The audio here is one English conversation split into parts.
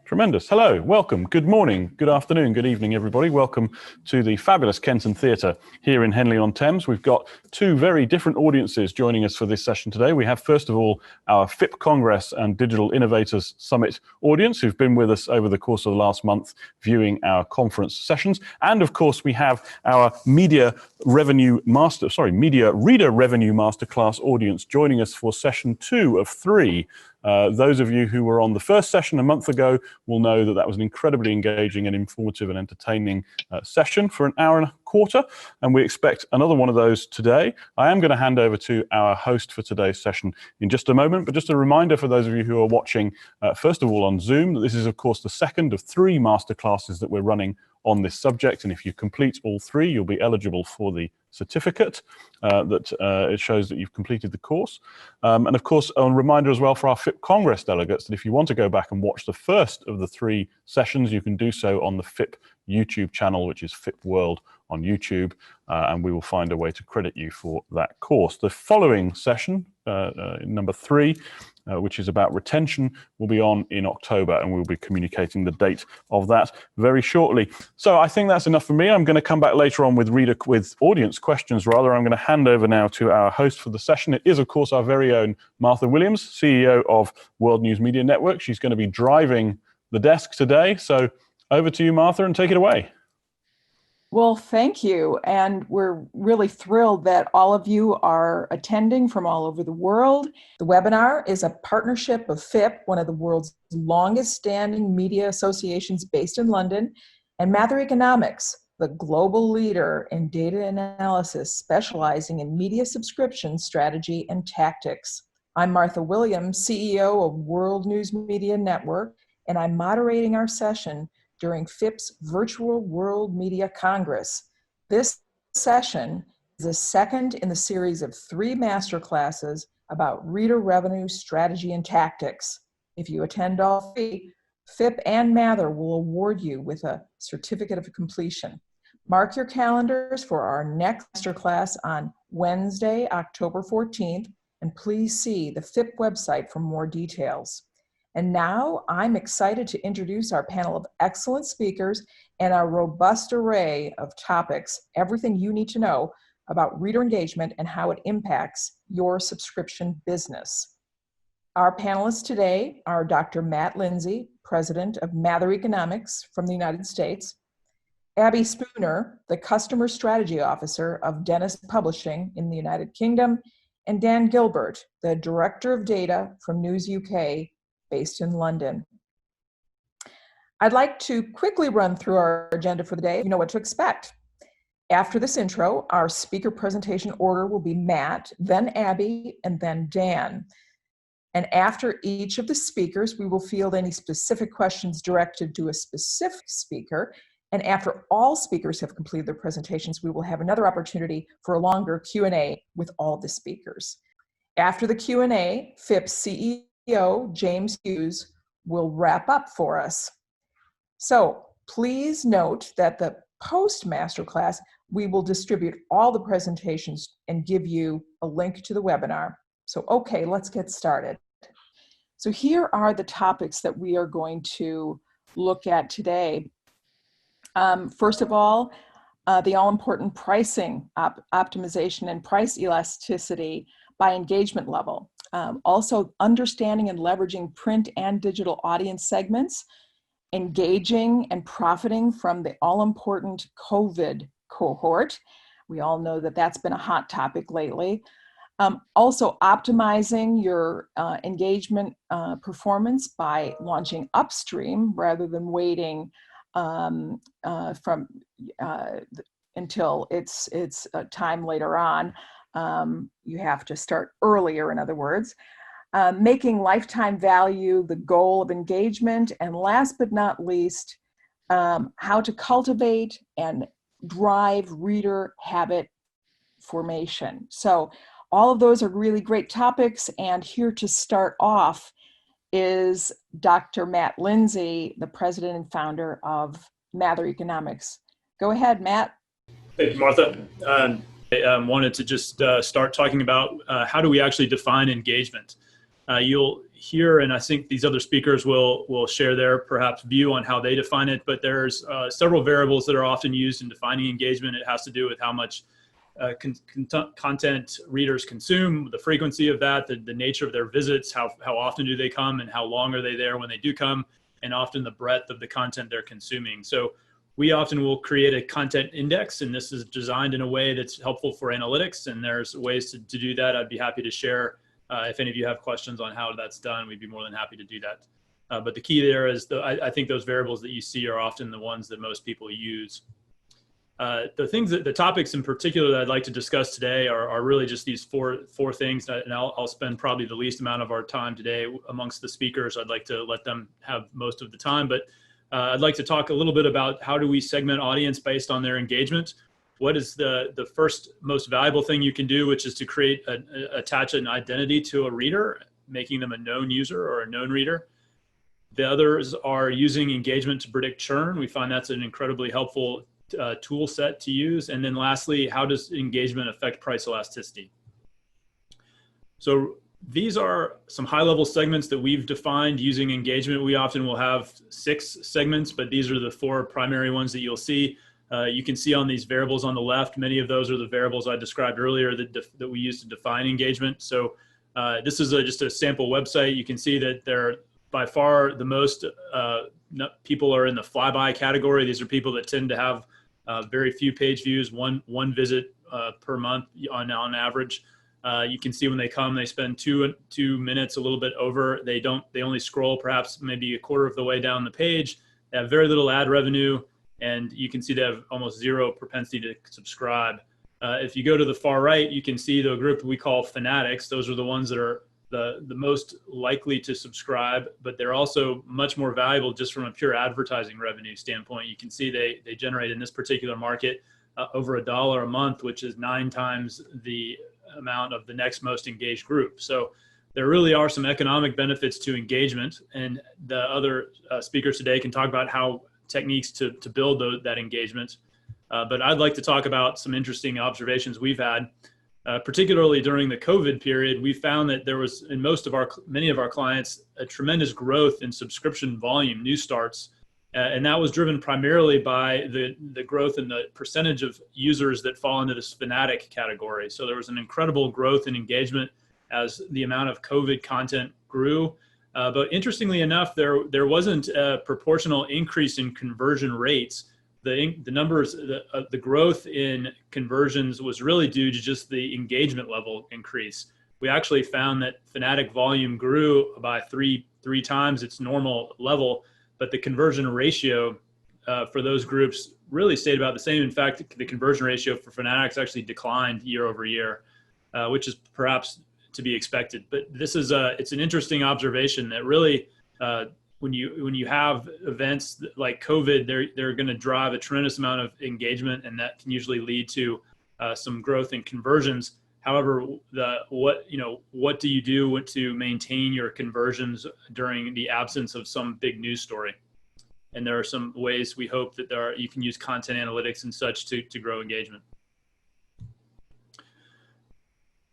Tremendous. Hello, welcome, good morning, good afternoon, good evening, everybody. Welcome to the fabulous Kenton Theatre here in Henley-on-Thames. We've got two very different audiences joining us for this session today. We have, first of all, our FIP Congress and Digital Innovators Summit audience who've been with us over the course of the last month viewing our conference sessions. And of course, we have our Media Reader Revenue Masterclass audience joining us for session 2 of 3. Those of you who were on the first session a month ago will know that that was an incredibly engaging and informative and entertaining session for an hour and a quarter, and we expect another one of those today. I am going to hand over to our host for today's session in just a moment, but just a reminder for those of you who are watching, first of all on Zoom, that this is of course the second of 3 masterclasses that we're running on this subject, and if you complete all 3, you'll be eligible for the certificate it shows that you've completed the course. And of course, a reminder as well for our FIP Congress delegates that if you want to go back and watch the first of the 3 sessions, you can do so on the FIP YouTube channel, which is FIP World on YouTube, and we will find a way to credit you for that course. The following session, number 3, which is about retention, will be on in October, and we'll be communicating the date of that very shortly. So I think that's enough for me. I'm going to come back later on with audience questions rather. I'm going to hand over now to our host for the session. It is, of course, our very own Martha Williams, CEO of World News Media Network. She's going to be driving the desk today. So over to you, Martha, and take it away. Well, thank you. And we're really thrilled that all of you are attending from all over the world. The webinar is a partnership of FIP, one of the world's longest standing media associations based in London, and Mather Economics, the global leader in data analysis specializing in media subscription strategy and tactics. I'm Martha Williams, CEO of World News Media Network, and I'm moderating our session during FIP's Virtual World Media Congress. This session is the second in the series of 3 masterclasses about reader revenue strategy and tactics. If you attend all 3, FIP and Mather will award you with a certificate of completion. Mark your calendars for our next masterclass on Wednesday, October 14th, and please see the FIP website for more details. And now I'm excited to introduce our panel of excellent speakers and our robust array of topics, everything you need to know about reader engagement and how it impacts your subscription business. Our panelists today are Dr. Matt Lindsay, President of Mather Economics from the United States, Abby Spooner, the Customer Strategy Officer of Dennis Publishing in the United Kingdom, and Dan Gilbert, the Director of Data from News UK, based in London. I'd like to quickly run through our agenda for the day. You know what to expect. After this intro, our speaker presentation order will be Matt, then Abby, and then Dan. And after each of the speakers, we will field any specific questions directed to a specific speaker. And after all speakers have completed their presentations, we will have another opportunity for a longer Q&A with all the speakers. After the Q&A, FIP's CEO, James Hughes, will wrap up for us. So please note that the post-masterclass, we will distribute all the presentations and give you a link to the webinar. So, okay, let's get started. So here are the topics that we are going to look at today. First of all, the all-important pricing optimization and price elasticity by engagement level. Also understanding and leveraging print and digital audience segments, engaging and profiting from the all-important COVID cohort. We all know that that's been a hot topic lately. Also optimizing your engagement performance by launching upstream rather than waiting until it's time later on. You have to start earlier, in other words. Making lifetime value the goal of engagement, and last but not least, how to cultivate and drive reader habit formation. So all of those are really great topics, and here to start off is Dr. Matt Lindsay, the president and founder of Mather Economics. Go ahead, Matt. Thank you, Martha. I wanted to just start talking about how do we actually define engagement. You'll here, and I think these other speakers will share their perhaps view on how they define it, but there's several variables that are often used in defining engagement. It has to do with how much content readers consume, the frequency of that, the nature of their visits, how often do they come, and how long are they there when they do come, and often the breadth of the content they're consuming. So we often will create a content index, and this is designed in a way that's helpful for analytics, and there's ways to do that. I'd be happy to share. If any of you have questions on how that's done, we'd be more than happy to do that. But the key there is, I think those variables that you see are often the ones that most people use. The topics in particular that I'd like to discuss today are really just these four things, and I'll spend probably the least amount of our time today amongst the speakers. I'd like to let them have most of the time, but I'd like to talk a little bit about how do we segment audience based on their engagement. What is the first most valuable thing you can do, which is to attach an identity to a reader, making them a known user or a known reader. The others are using engagement to predict churn. We find that's an incredibly helpful tool set to use. And then lastly, how does engagement affect price elasticity? So these are some high-level segments that we've defined using engagement. We often will have 6 segments, but these are the 4 primary ones that you'll see. You can see on these variables on the left, many of those are the variables I described earlier that we use to define engagement. So this is just a sample website. You can see that they're by far the most people are in the flyby category. These are people that tend to have very few page views, one visit per month on average. You can see when they come, they spend two minutes, a little bit over. They only scroll perhaps maybe a quarter of the way down the page. They have very little ad revenue, and you can see they have almost zero propensity to subscribe. If you go to the far right, you can see the group we call fanatics. Those are the ones that are the most likely to subscribe, but they're also much more valuable just from a pure advertising revenue standpoint. You can see they generate in this particular market over $1 a month, which is 9 times the amount of the next most engaged group. So there really are some economic benefits to engagement, and the other speakers today can talk about how techniques to build that engagement. But I'd like to talk about some interesting observations we've had. Particularly during the COVID period, we found that there was, in many of our clients, a tremendous growth in subscription volume, new starts. And that was driven primarily by the growth in the percentage of users that fall into this fanatic category. So there was an incredible growth in engagement as the amount of COVID content grew. But interestingly enough, there wasn't a proportional increase in conversion rates. The numbers, the growth in conversions was really due to just the engagement level increase. We actually found that fanatic volume grew by three times its normal level, but the conversion ratio for those groups really stayed about the same. In fact, the conversion ratio for fanatics actually declined year over year, which is perhaps to be expected. But this is it's an interesting observation that really when you have events like COVID, they're going to drive a tremendous amount of engagement, and that can usually lead to some growth in conversions. However, what do you do to maintain your conversions during the absence of some big news story? And there are some ways we hope that you can use content analytics and such to grow engagement.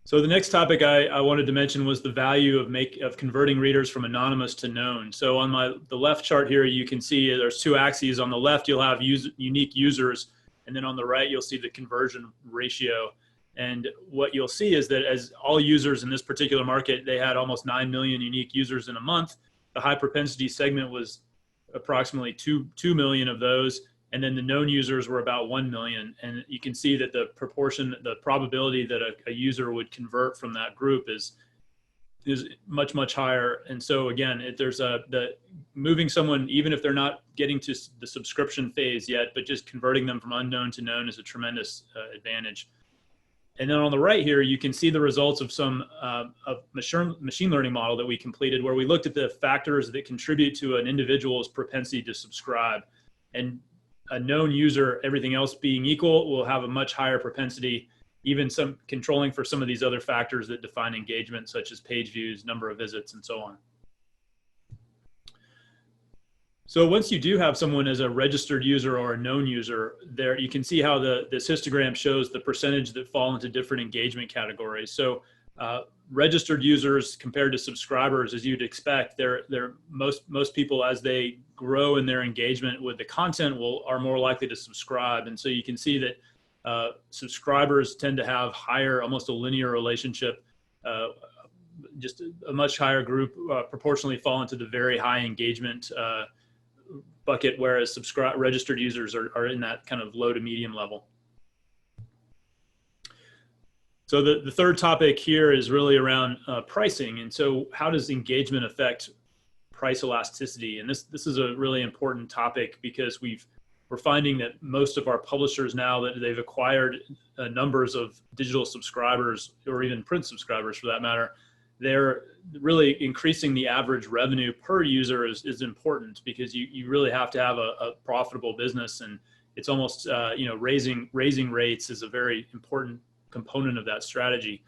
So the next topic I wanted to mention was the value of converting readers from anonymous to known. So on the left chart here, you can see there's 2 axes. On the left, you'll have unique users, and then on the right, you'll see the conversion ratio. And what you'll see is that as all users in this particular market, they had almost 9 million unique users in a month. The high propensity segment was approximately 2 million of those. And then the known users were about 1 million. And you can see that the probability that a user would convert from that group is much, much higher. And so again, there's moving someone, even if they're not getting to the subscription phase yet, but just converting them from unknown to known is a tremendous advantage. And then on the right here, you can see the results of some machine learning model that we completed, where we looked at the factors that contribute to an individual's propensity to subscribe. And a known user, everything else being equal, will have a much higher propensity, even some controlling for some of these other factors that define engagement, such as page views, number of visits, and so on. So once you do have someone as a registered user or a known user, there you can see how this histogram shows the percentage that fall into different engagement categories. So Registered users compared to subscribers, as you'd expect, most people, as they grow in their engagement with the content, are more likely to subscribe. And so you can see that subscribers tend to have higher, almost a linear relationship. Just a much higher group proportionally fall into the very high engagement bucket, whereas registered users are in that kind of low to medium level. So the third topic here is really around pricing. And so how does engagement affect price elasticity? And this is a really important topic, because we're finding that most of our publishers now, that they've acquired numbers of digital subscribers, or even print subscribers for that matter, they're really increasing the average revenue per user is important, because you really have to have a profitable business. And it's almost, raising rates is a very important component of that strategy.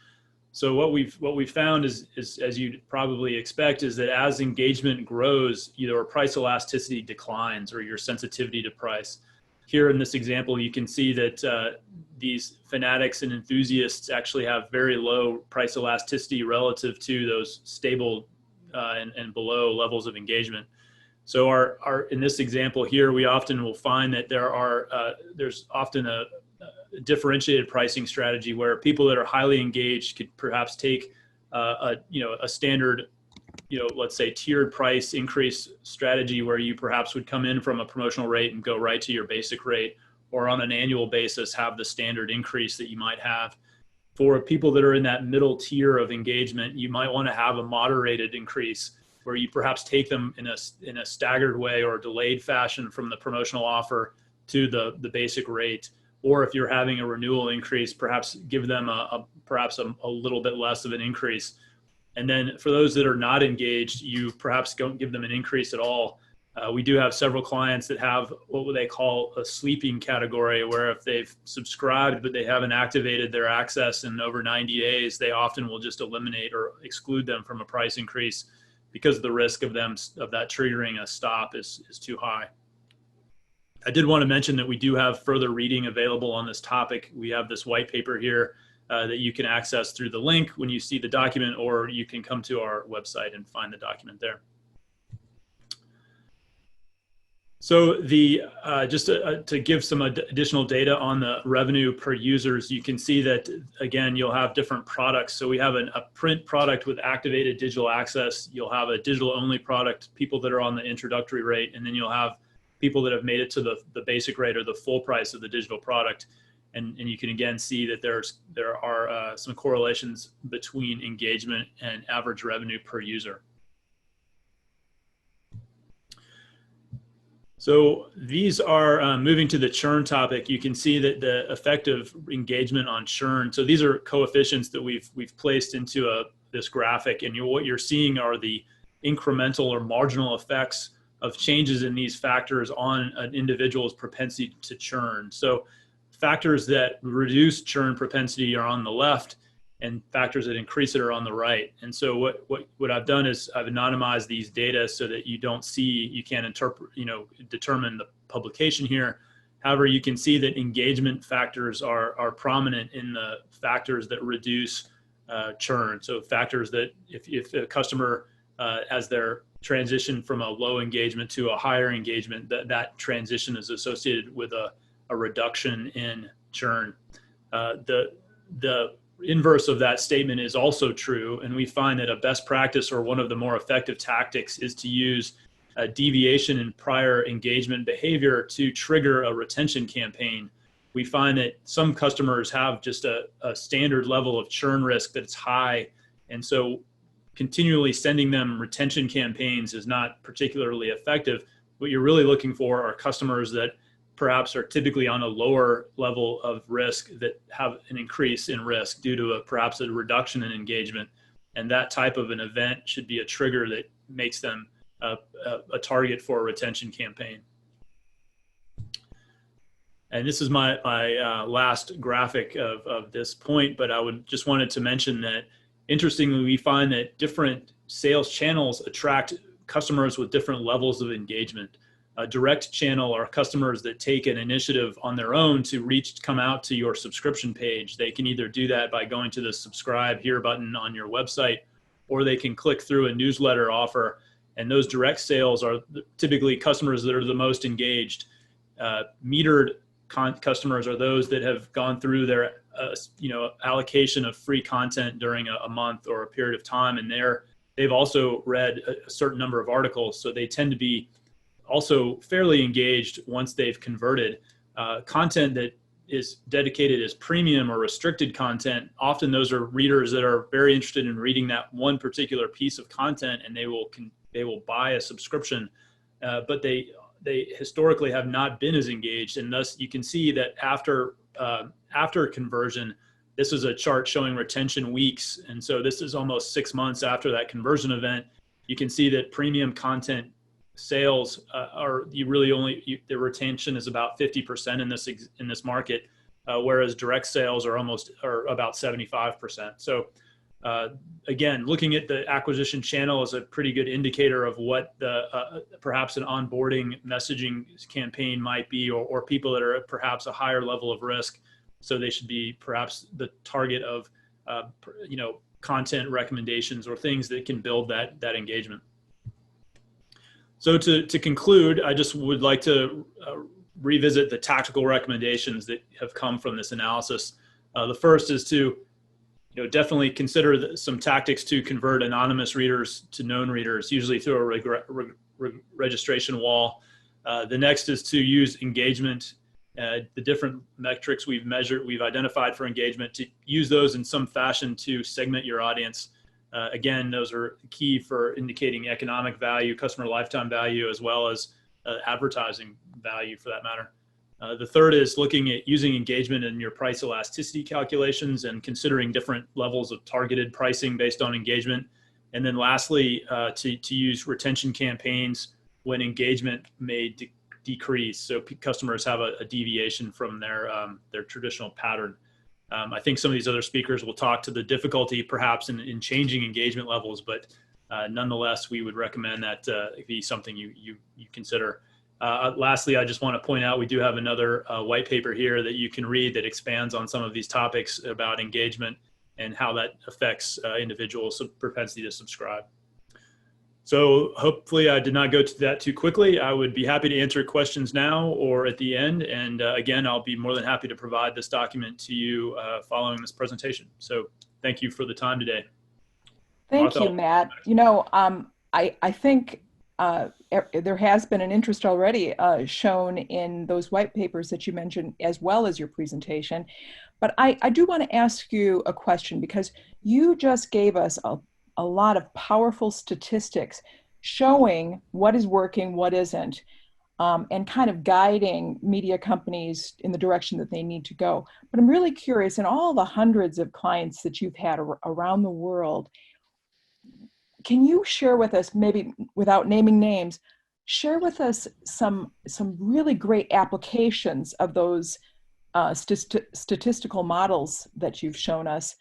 So what we've found is, as you'd probably expect, is that as engagement grows, either price elasticity declines or your sensitivity to price. Here in this example, you can see that these fanatics and enthusiasts actually have very low price elasticity relative to those stable and below levels of engagement. So in this example here, we often will find that there's often a differentiated pricing strategy where people that are highly engaged could perhaps take a standard, let's say tiered price increase strategy, where you perhaps would come in from a promotional rate and go right to your basic rate, or on an annual basis have the standard increase that you might have. For people that are in that middle tier of engagement, you might want to have a moderated increase, where you perhaps take them in a staggered way or delayed fashion from the promotional offer to the basic rate. Or if you're having a renewal increase, perhaps give them perhaps a little bit less of an increase. And then for those that are not engaged, you perhaps don't give them an increase at all. We do have several clients that have what they call a sleeping category, where if they've subscribed but they haven't activated their access in over 90 days, they often will just eliminate or exclude them from a price increase, because the risk of that triggering a stop is too high. I did want to mention that we do have further reading available on this topic. We have this white paper here that you can access through the link when you see the document, or you can come to our website and find the document there. So just to give some additional data on the revenue per users, you can see that, again, you'll have different products. So we have a print product with activated digital access. You'll have a digital only product, people that are on the introductory rate, and then you'll have people that have made it to the basic rate or the full price of the digital product. And you can again see that there are some correlations between engagement and average revenue per user. So these are moving to the churn topic. You can see that the effect of engagement on churn. So these are coefficients that we've placed into this graphic, and what you're seeing are the incremental or marginal effects of changes in these factors on an individual's propensity to churn. So factors that reduce churn propensity are on the left, and factors that increase it are on the right. And so what I've done is I've anonymized these data so that you can't determine the publication here. However, you can see that engagement factors are prominent in the factors that reduce churn. So factors that if a customer, as their transition from a low engagement to a higher engagement, that transition is associated with a reduction in churn. The inverse of that statement is also true, and we find that a best practice, or one of the more effective tactics, is to use a deviation in prior engagement behavior to trigger a retention campaign. We find that some customers have just a standard level of churn risk that's high, and so continually sending them retention campaigns is not particularly effective. What you're really looking for are customers that perhaps are typically on a lower level of risk, that have an increase in risk due to perhaps a reduction in engagement. And that type of an event should be a trigger that makes them a target for a retention campaign. And this is my last graphic of this point, but I just wanted to mention that, interestingly, we find that different sales channels attract customers with different levels of engagement. A direct channel are customers that take an initiative on their own to come out to your subscription page. They can either do that by going to the subscribe here button on your website, or they can click through a newsletter offer. And those direct sales are typically customers that are the most engaged. Metered customers are those that have gone through their allocation of free content during a month or a period of time, and they've also read a certain number of articles, so they tend to be also fairly engaged once they've converted. Content that is dedicated as premium or restricted content, often those are readers that are very interested in reading that one particular piece of content, and they will buy a subscription, but they historically have not been as engaged, and thus you can see that after conversion, this is a chart showing retention weeks, and so this is almost 6 months after that conversion event. You can see that premium content sales the retention is about 50% in this market, whereas direct sales are about 75%. So again, looking at the acquisition channel is a pretty good indicator of what perhaps an onboarding messaging campaign might be, or people that are at perhaps a higher level of risk. So they should be perhaps the target of content recommendations or things that can build that engagement. So to conclude, I just would like to revisit the tactical recommendations that have come from this analysis. The first is to definitely consider some tactics to convert anonymous readers to known readers, usually through a registration wall. The next is to use engagement, the different metrics we've identified for engagement, to use those in some fashion to segment your audience. Again, those are key for indicating economic value, customer lifetime value, as well as advertising value for that matter. The third is looking at using engagement in your price elasticity calculations and considering different levels of targeted pricing based on engagement. And then lastly, to use retention campaigns when engagement may decrease. So customers have a deviation from their traditional pattern. I think some of these other speakers will talk to the difficulty perhaps in changing engagement levels, but nonetheless, we would recommend that it be something you consider. Lastly, I just want to point out we do have another white paper here that you can read that expands on some of these topics about engagement and how that affects individuals' propensity to subscribe. So hopefully I did not go to that too quickly. I would be happy to answer questions now or at the end. And again, I'll be more than happy to provide this document to you following this presentation. So thank you for the time today. Thank you, Matt. I think there has been an interest already shown in those white papers that you mentioned, as well as your presentation. But I do want to ask you a question, because you just gave us a lot of powerful statistics showing what is working, what isn't, and kind of guiding media companies in the direction that they need to go. But I'm really curious, in all the hundreds of clients that you've had around the world, can you share with us, maybe without naming names, share with us some really great applications of those statistical models that you've shown us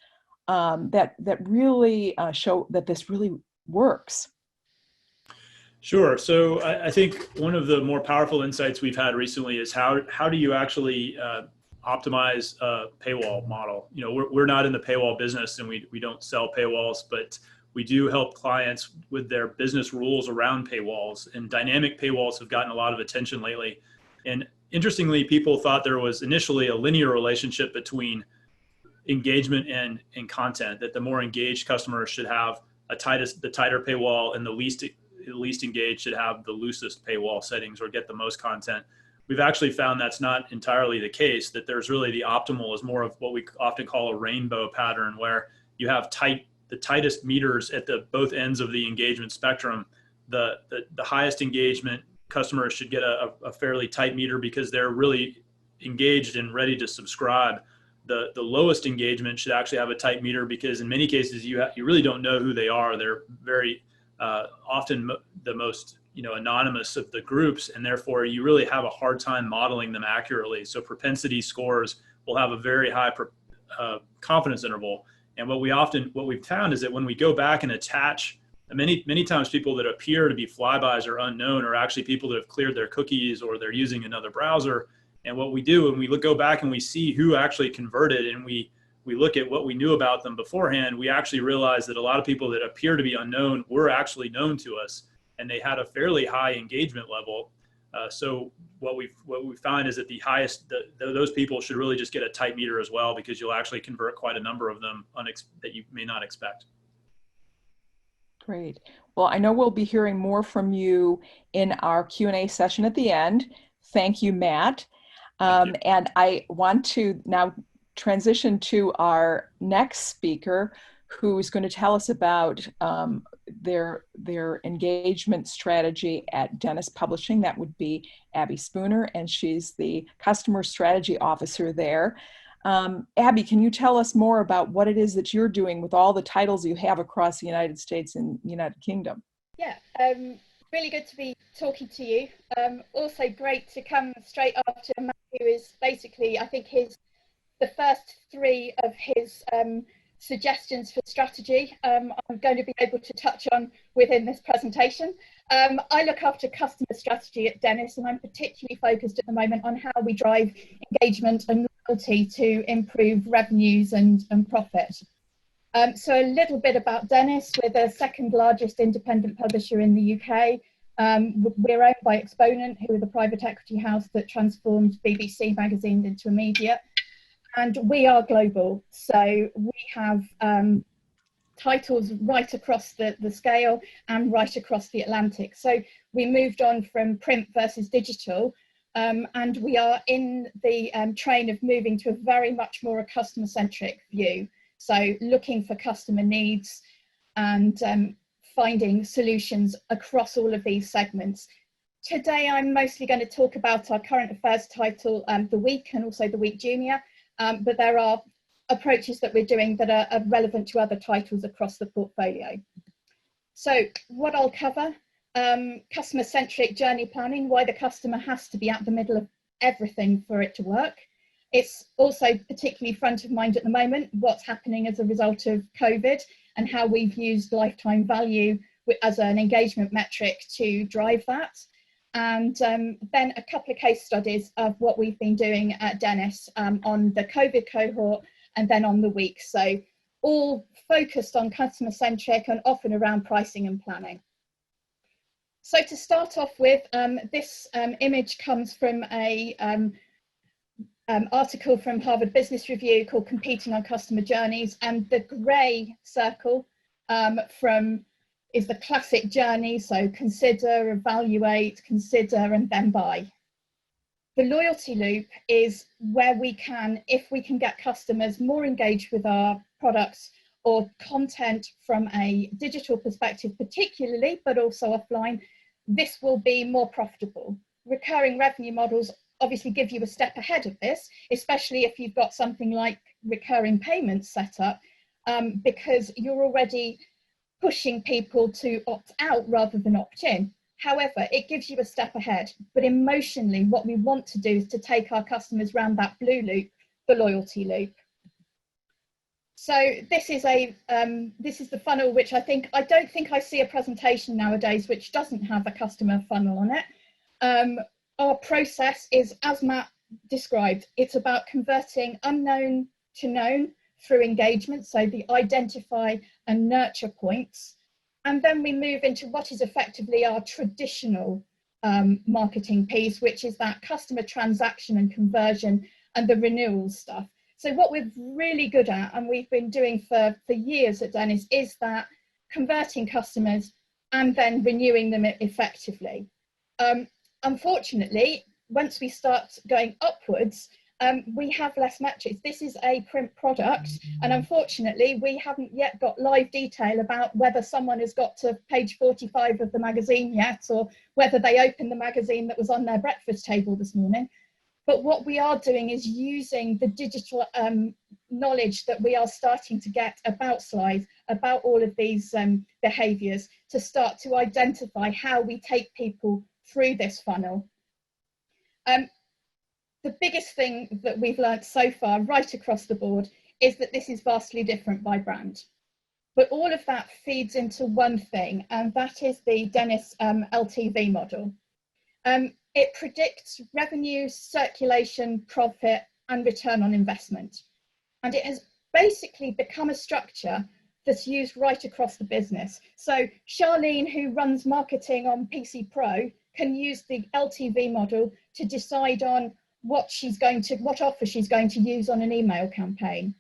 that really show that this really works? Sure. So I think one of the more powerful insights we've had recently is how do you actually optimize a paywall model? We're not in the paywall business, and we don't sell paywalls, but we do help clients with their business rules around paywalls, and dynamic paywalls have gotten a lot of attention lately. And interestingly, people thought there was initially a linear relationship between engagement and content, that the more engaged customers should have the tighter paywall, and the least engaged should have the loosest paywall settings or get the most content. We've actually found that's not entirely the case, that there's really the optimal is more of what we often call a rainbow pattern, where you have the tightest meters at both ends of the engagement spectrum. The highest engagement customers should get a fairly tight meter because they're really engaged and ready to subscribe. The lowest engagement should actually have a tight meter because in many cases you really don't know who they are. They're very often the most anonymous of the groups, and therefore you really have a hard time modeling them accurately. So propensity scores will have a very high confidence interval. And what we've found is that when we go back and attach And many times people that appear to be flybys or unknown are actually people that have cleared their cookies or they're using another browser. And what we do when we go back and we see who actually converted, and we look at what we knew about them beforehand, we actually realize that a lot of people that appear to be unknown were actually known to us, and they had a fairly high engagement level. So what we find is that the highest, those people should really just get a tight meter as well, because you'll actually convert quite a number of them that you may not expect. Great. Well, I know we'll be hearing more from you in our Q&A session at the end. Thank you, Matt. And I want to now transition to our next speaker, who's going to tell us about their engagement strategy at Dennis Publishing. That would be Abby Spooner, and she's the Customer Strategy Officer there. Abby, can you tell us more about what it is that you're doing with all the titles you have across the United States and United Kingdom? Yeah, really good to be talking to you. Also great to come straight after Matt, who is basically, I think, the first three of his suggestions for strategy I'm going to be able to touch on within this presentation. I look after customer strategy at Dennis, and I'm particularly focused at the moment on how we drive engagement and loyalty to improve revenues and profit. So a little bit about Dennis. We're the second largest independent publisher in the UK. We're owned by Exponent, who are the private equity house that transformed BBC magazine into a media. And we are global, so we have titles right across the scale and right across the Atlantic. So we moved on from print versus digital, and we are in the train of moving to a very much more a customer-centric view. So looking for customer needs and finding solutions across all of these segments. Today, I'm mostly going to talk about our current affairs title, The Week, and also The Week Junior. But there are approaches that we're doing that are relevant to other titles across the portfolio. So what I'll cover, customer-centric journey planning, why the customer has to be at the middle of everything for it to work. It's also particularly front of mind at the moment, what's happening as a result of COVID and how we've used lifetime value as an engagement metric to drive that. And then a couple of case studies of what we've been doing at Dennis on the COVID cohort and then on the week. So all focused on customer centric and often around pricing and planning. So to start off with, this image comes from a article from Harvard Business Review called Competing on Customer Journeys, and the grey circle is the classic journey, so consider, evaluate, consider, and then buy. The loyalty loop is where we can, if we can get customers more engaged with our products or content from a digital perspective particularly, but also offline, this will be more profitable. Recurring revenue models obviously give you a step ahead of this, especially if you've got something like recurring payments set up, because you're already pushing people to opt out rather than opt in. However, it gives you a step ahead, but emotionally what we want to do is to take our customers around that blue loop, the loyalty loop. So this is the funnel, which I don't think I see a presentation nowadays which doesn't have a customer funnel on it. Our process is, as Matt described, it's about converting unknown to known through engagement, so the identify and nurture points. And then we move into what is effectively our traditional marketing piece, which is that customer transaction and conversion and the renewal stuff. So what we're really good at, and we've been doing for years at Dennis, is that converting customers and then renewing them effectively. Unfortunately, once we start going upwards, we have less metrics. This is a print product, and unfortunately, we haven't yet got live detail about whether someone has got to page 45 of the magazine yet, or whether they opened the magazine that was on their breakfast table this morning. But what we are doing is using the digital knowledge that we are starting to get about slides, about all of these behaviours, to start to identify how we take people through this funnel. The biggest thing that we've learned so far right across the board is that this is vastly different by brand. But all of that feeds into one thing, and that is the Dennis LTV model. It predicts revenue, circulation, profit, and return on investment. And it has basically become a structure that's used right across the business. So Charlene, who runs marketing on PC Pro, can use the LTV model to decide on what offer she's going to use on an email campaign.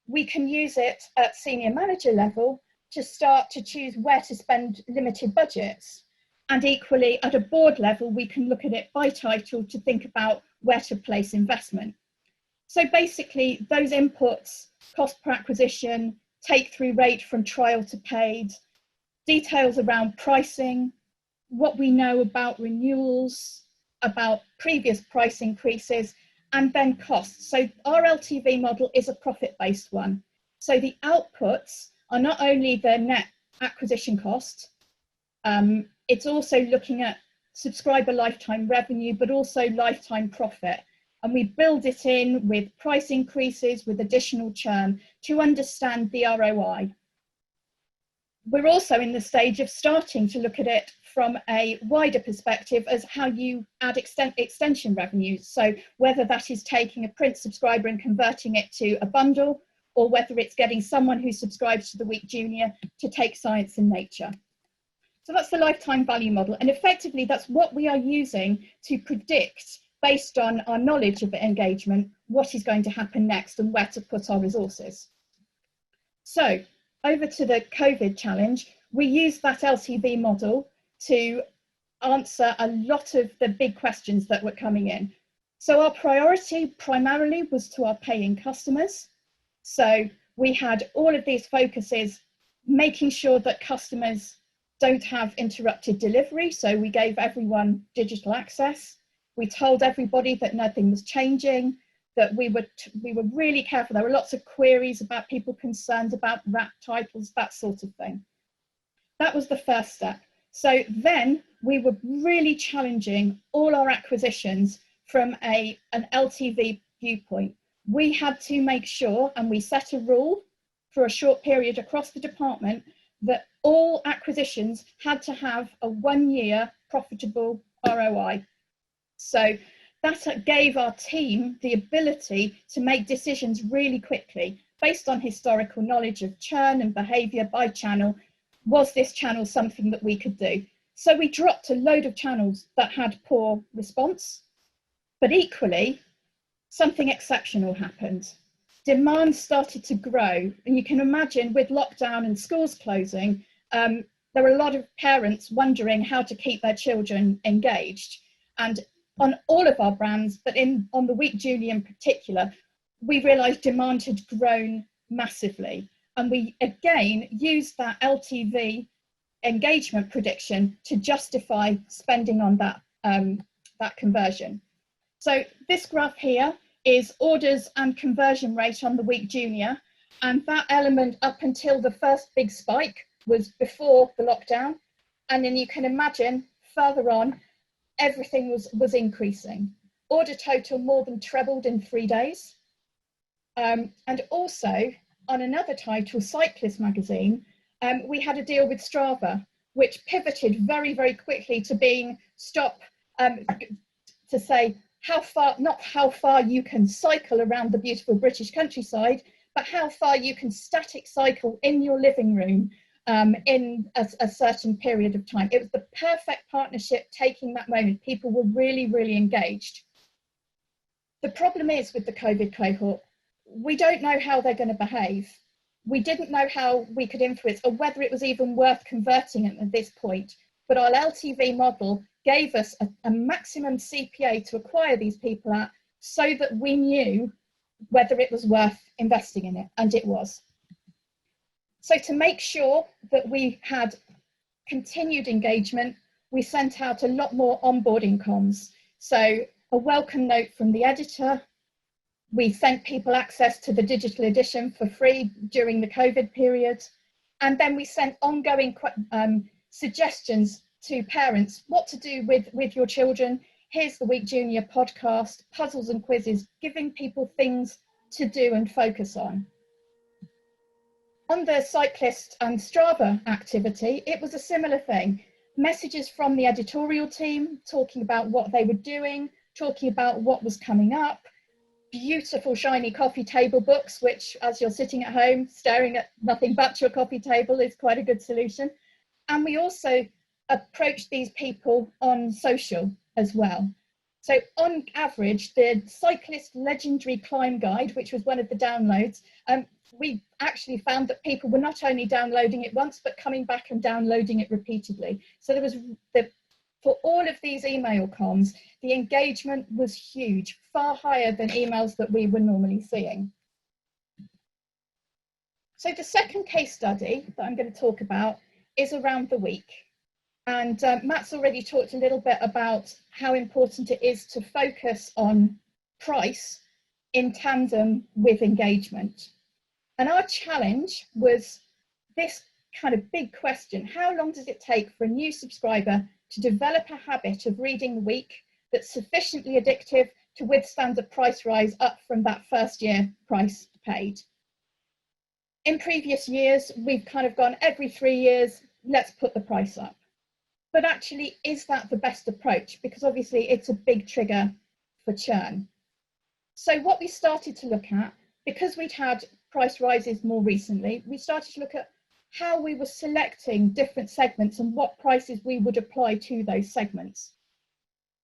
We can use it at senior manager level to start to choose where to spend limited budgets. And equally at a board level, we can look at it by title to think about where to place investment. So basically those inputs, cost per acquisition, take-through rate from trial to paid, details around pricing, what we know about renewals, about previous price increases, and then costs. So our LTV model is a profit-based one. So the outputs are not only the net acquisition cost, it's also looking at subscriber lifetime revenue, but also lifetime profit. And we build it in with price increases, with additional churn to understand the ROI. We're also in the stage of starting to look at it from a wider perspective as how you add extension revenues. So whether that is taking a print subscriber and converting it to a bundle, or whether it's getting someone who subscribes to the Week Junior to take Science and Nature. So that's the lifetime value model. And effectively, that's what we are using to predict, based on our knowledge of engagement, what is going to happen next and where to put our resources. So over to the COVID challenge, we used that LTV model to answer a lot of the big questions that were coming in. So our priority primarily was to our paying customers. So we had all of these focuses, making sure that customers don't have interrupted delivery. So we gave everyone digital access. We told everybody that nothing was changing, that we were really careful. There were lots of queries about people concerned about wrap titles, that sort of thing. That was the first step. So then we were really challenging all our acquisitions from an LTV viewpoint. We had to make sure, and we set a rule for a short period across the department, that all acquisitions had to have a 1-year profitable ROI. So that gave our team the ability to make decisions really quickly based on historical knowledge of churn and behaviour by channel. Was this channel something that we could do? So we dropped a load of channels that had poor response, but equally, something exceptional happened. Demand started to grow, and you can imagine with lockdown and schools closing, there were a lot of parents wondering how to keep their children engaged. And on all of our brands, but on the Week Junior in particular, we realised demand had grown massively. And we again used that LTV engagement prediction to justify spending on that conversion. So this graph here is orders and conversion rate on the Week Junior. And that element up until the first big spike was before the lockdown. And then you can imagine further on, everything was increasing. Order total more than trebled in 3 days. And also on another title, Cyclist magazine, we had a deal with Strava, which pivoted very, very quickly to being to say how far, not how far you can cycle around the beautiful British countryside, but how far you can static cycle in your living room in a certain period of time. It was the perfect partnership taking that moment. People were really, really engaged. The problem is with the COVID cohort, we don't know how they're going to behave. We didn't know how we could influence or whether it was even worth converting it at this point. But our LTV model gave us a maximum CPA to acquire these people at, so that we knew whether it was worth investing in it, and it was. So to make sure that we had continued engagement, we sent out a lot more onboarding comms. So a welcome note from the editor. We sent people access to the digital edition for free during the COVID period. And then we sent ongoing suggestions to parents, what to do with your children. Here's the Week Junior podcast, puzzles and quizzes, giving people things to do and focus on. On the cyclist and Strava activity, it was a similar thing. Messages from the editorial team talking about what they were doing, talking about what was coming up, beautiful shiny coffee table books, which as you're sitting at home staring at nothing but your coffee table is quite a good solution. And we also approached these people on social as well. So on average, the Cyclist Legendary Climb Guide, which was one of the downloads, we actually found that people were not only downloading it once, but coming back and downloading it repeatedly. So there was, for all of these email comms, the engagement was huge, far higher than emails that we were normally seeing. So the second case study that I'm going to talk about is around the week. And Matt's already talked a little bit about how important it is to focus on price in tandem with engagement. And our challenge was this kind of big question: how long does it take for a new subscriber to develop a habit of reading the week that's sufficiently addictive to withstand a price rise up from that first year price paid? In previous years, we've kind of gone every 3 years, let's put the price up. But actually, is that the best approach? Because obviously it's a big trigger for churn. So what we started to look at, because we'd had price rises more recently, we started to look at how we were selecting different segments and what prices we would apply to those segments.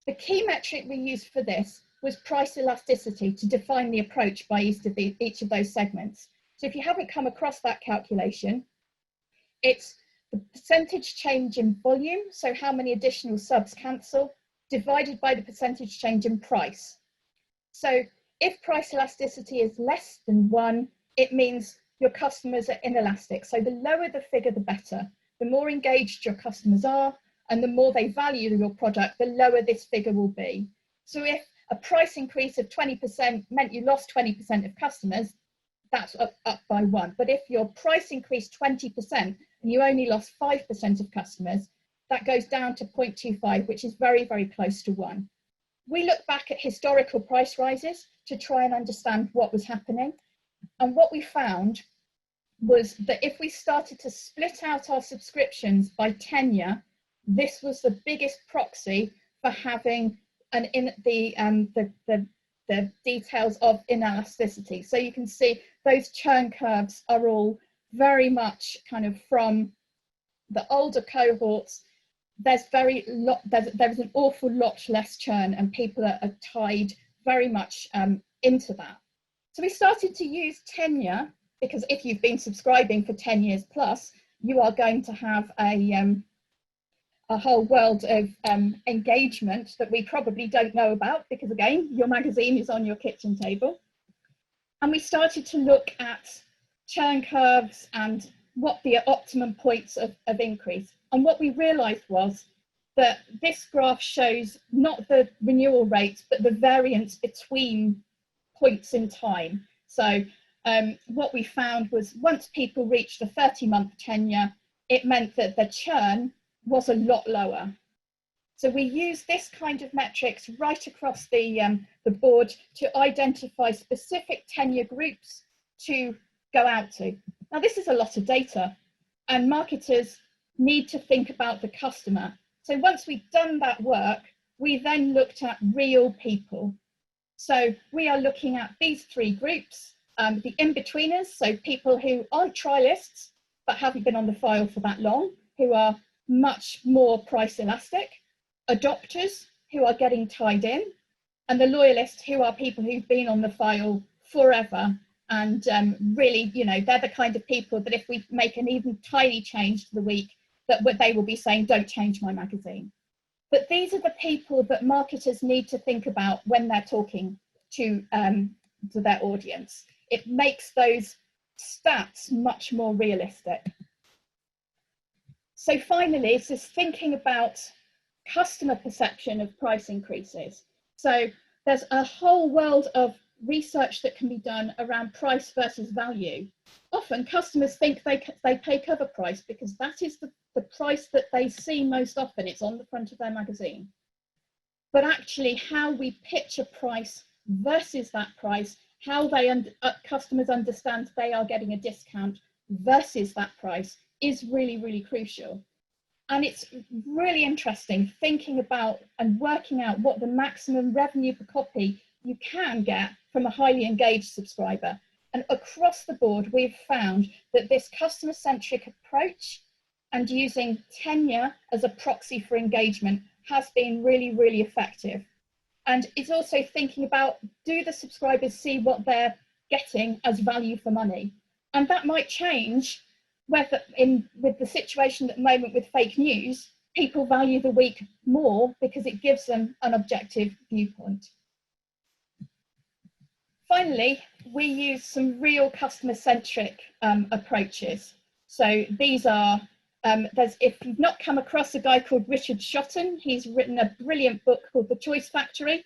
The key metric we used for this was price elasticity to define the approach by each of those segments. So if you haven't come across that calculation, it's the percentage change in volume, so how many additional subs cancel, divided by the percentage change in price. So if price elasticity is less than 1, it means your customers are inelastic. So the lower the figure, the better. The more engaged your customers are and the more they value your product, the lower this figure will be. So if a price increase of 20% meant you lost 20% of customers, that's up by 1. But if your price increased 20% and you only lost 5% of customers, that goes down to 0.25, which is very, very close to 1. We look back at historical price rises to try and understand what was happening. And what we found was that if we started to split out our subscriptions by tenure, this was the biggest proxy for having the details of inelasticity. So you can see those churn curves are all very much kind of from the older cohorts. There's an awful lot less churn, and people are tied very much into that. So we started to use tenure, because if you've been subscribing for 10 years plus, you are going to have a whole world of engagement that we probably don't know about, because again, your magazine is on your kitchen table. And we started to look at churn curves and what the optimum points of increase. And what we realized was that this graph shows not the renewal rates, but the variance between points in time. So what we found was once people reached the 30-month tenure, it meant that the churn was a lot lower. So we use this kind of metrics right across the board to identify specific tenure groups to go out to. Now, this is a lot of data, and marketers need to think about the customer. So once we've done that work, we then looked at real people. So we are looking at these 3 groups, the in-betweeners, so people who aren't trialists, but haven't been on the file for that long, who are much more price elastic, adopters who are getting tied in, and the loyalists who are people who've been on the file forever. And really, you know, they're the kind of people that if we make an even tiny change to the week, that they will be saying, don't change my magazine. But these are the people that marketers need to think about when they're talking to their audience. It makes those stats much more realistic. So finally, it's this thinking about customer perception of price increases. So there's a whole world of research that can be done around price versus value. Often customers think they pay cover price because that is the price that they see most often. It's on the front of their magazine. But actually how we pitch a price versus that price, how customers understand they are getting a discount versus that price is really, really crucial. And it's really interesting thinking about and working out what the maximum revenue per copy you can get from a highly engaged subscriber. And across the board, we've found that this customer-centric approach and using tenure as a proxy for engagement has been really, really effective. And it's also thinking about, do the subscribers see what they're getting as value for money? And that might change whether with the situation at the moment with fake news, people value the week more because it gives them an objective viewpoint. Finally, we use some real customer-centric approaches. So these are, if you've not come across a guy called Richard Shotton, he's written a brilliant book called The Choice Factory.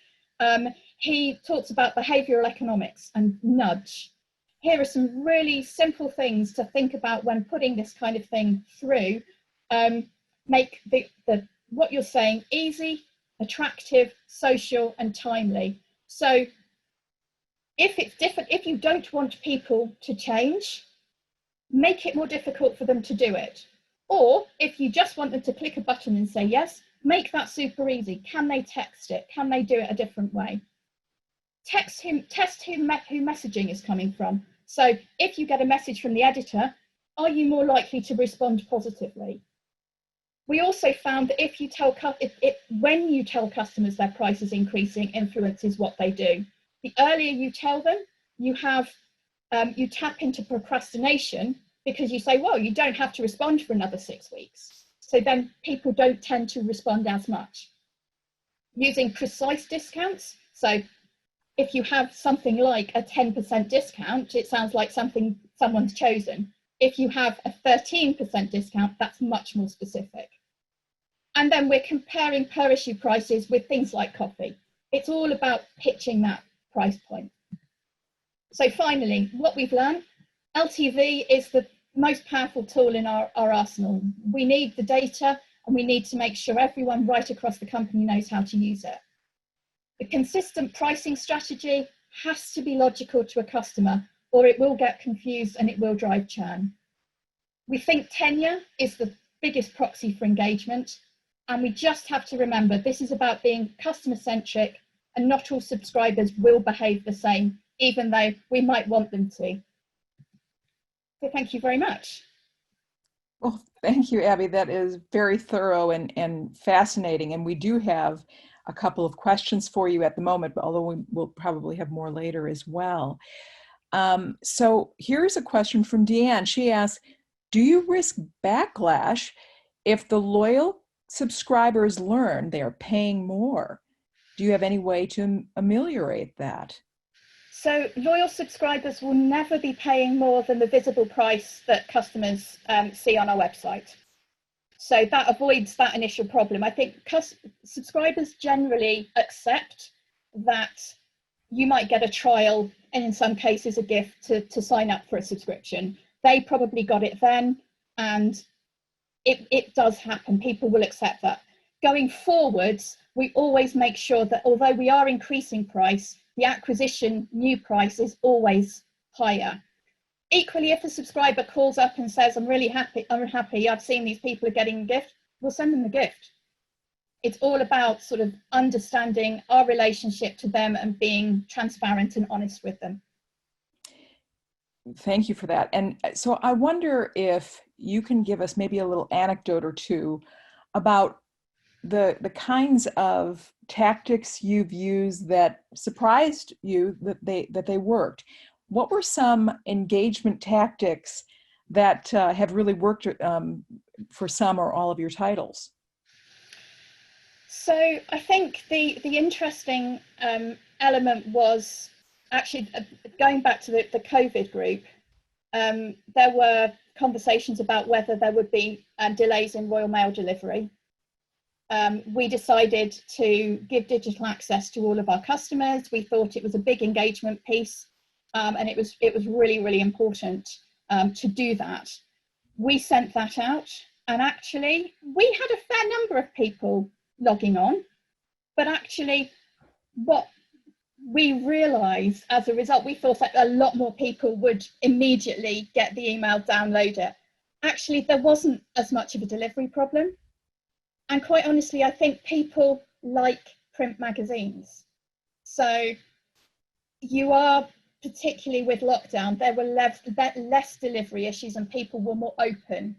He talks about behavioral economics and nudge. Here are some really simple things to think about when putting this kind of thing through. Make what you're saying easy, attractive, social, and timely. So if it's different, if you don't want people to change, make it more difficult for them to do it. Or if you just want them to click a button and say yes, make that super easy. Can they text it? Can they do it a different way? Test who messaging is coming from. So if you get a message from the editor, are you more likely to respond positively? We also found that if you when you tell customers their price is increasing influences what they do. The earlier you tell them, you tap into procrastination because you say, well, you don't have to respond for another 6 weeks. So then people don't tend to respond as much. Using precise discounts. So if you have something like a 10% discount, it sounds like someone's chosen. If you have a 13% discount, that's much more specific. And then we're comparing per issue prices with things like coffee. It's all about pitching that price point. So finally, what we've learned, LTV is the most powerful tool in our arsenal. We need the data and we need to make sure everyone right across the company knows how to use it. The consistent pricing strategy has to be logical to a customer or it will get confused and it will drive churn. We think tenure is the biggest proxy for engagement, and we just have to remember this is about being customer-centric and not all subscribers will behave the same, even though we might want them to. So thank you very much. Well, thank you, Abby. That is very thorough and fascinating. And we do have a couple of questions for you at the moment, but although we will probably have more later as well. So here's a question from Deanne. She asks, do you risk backlash if the loyal subscribers learn they are paying more? Do you have any way to ameliorate that? So loyal subscribers will never be paying more than the visible price that customers see on our website. So that avoids that initial problem. I think subscribers generally accept that you might get a trial and in some cases a gift to sign up for a subscription. They probably got it then, and it does happen. People will accept that. Going forwards, we always make sure that although we are increasing price, the acquisition new price is always higher. Equally, if a subscriber calls up and says, I'm unhappy, I've seen these people are getting a gift, we'll send them the gift. It's all about sort of understanding our relationship to them and being transparent and honest with them. Thank you for that. And so I wonder if you can give us maybe a little anecdote or two about the kinds of tactics you've used that surprised you that they worked. What were some engagement tactics that have really worked for some or all of your titles? So I think the interesting element was actually going back to the COVID group. There were conversations about whether there would be delays in Royal Mail delivery. We decided to give digital access to all of our customers. We thought it was a big engagement piece, and it was really, really important to do that. We sent that out, and actually we had a fair number of people logging on, but actually what we realised as a result, we thought that a lot more people would immediately get the email, download it. Actually, there wasn't as much of a delivery problem. And quite honestly, I think people like print magazines. So you are, particularly with lockdown, there were less delivery issues and people were more open.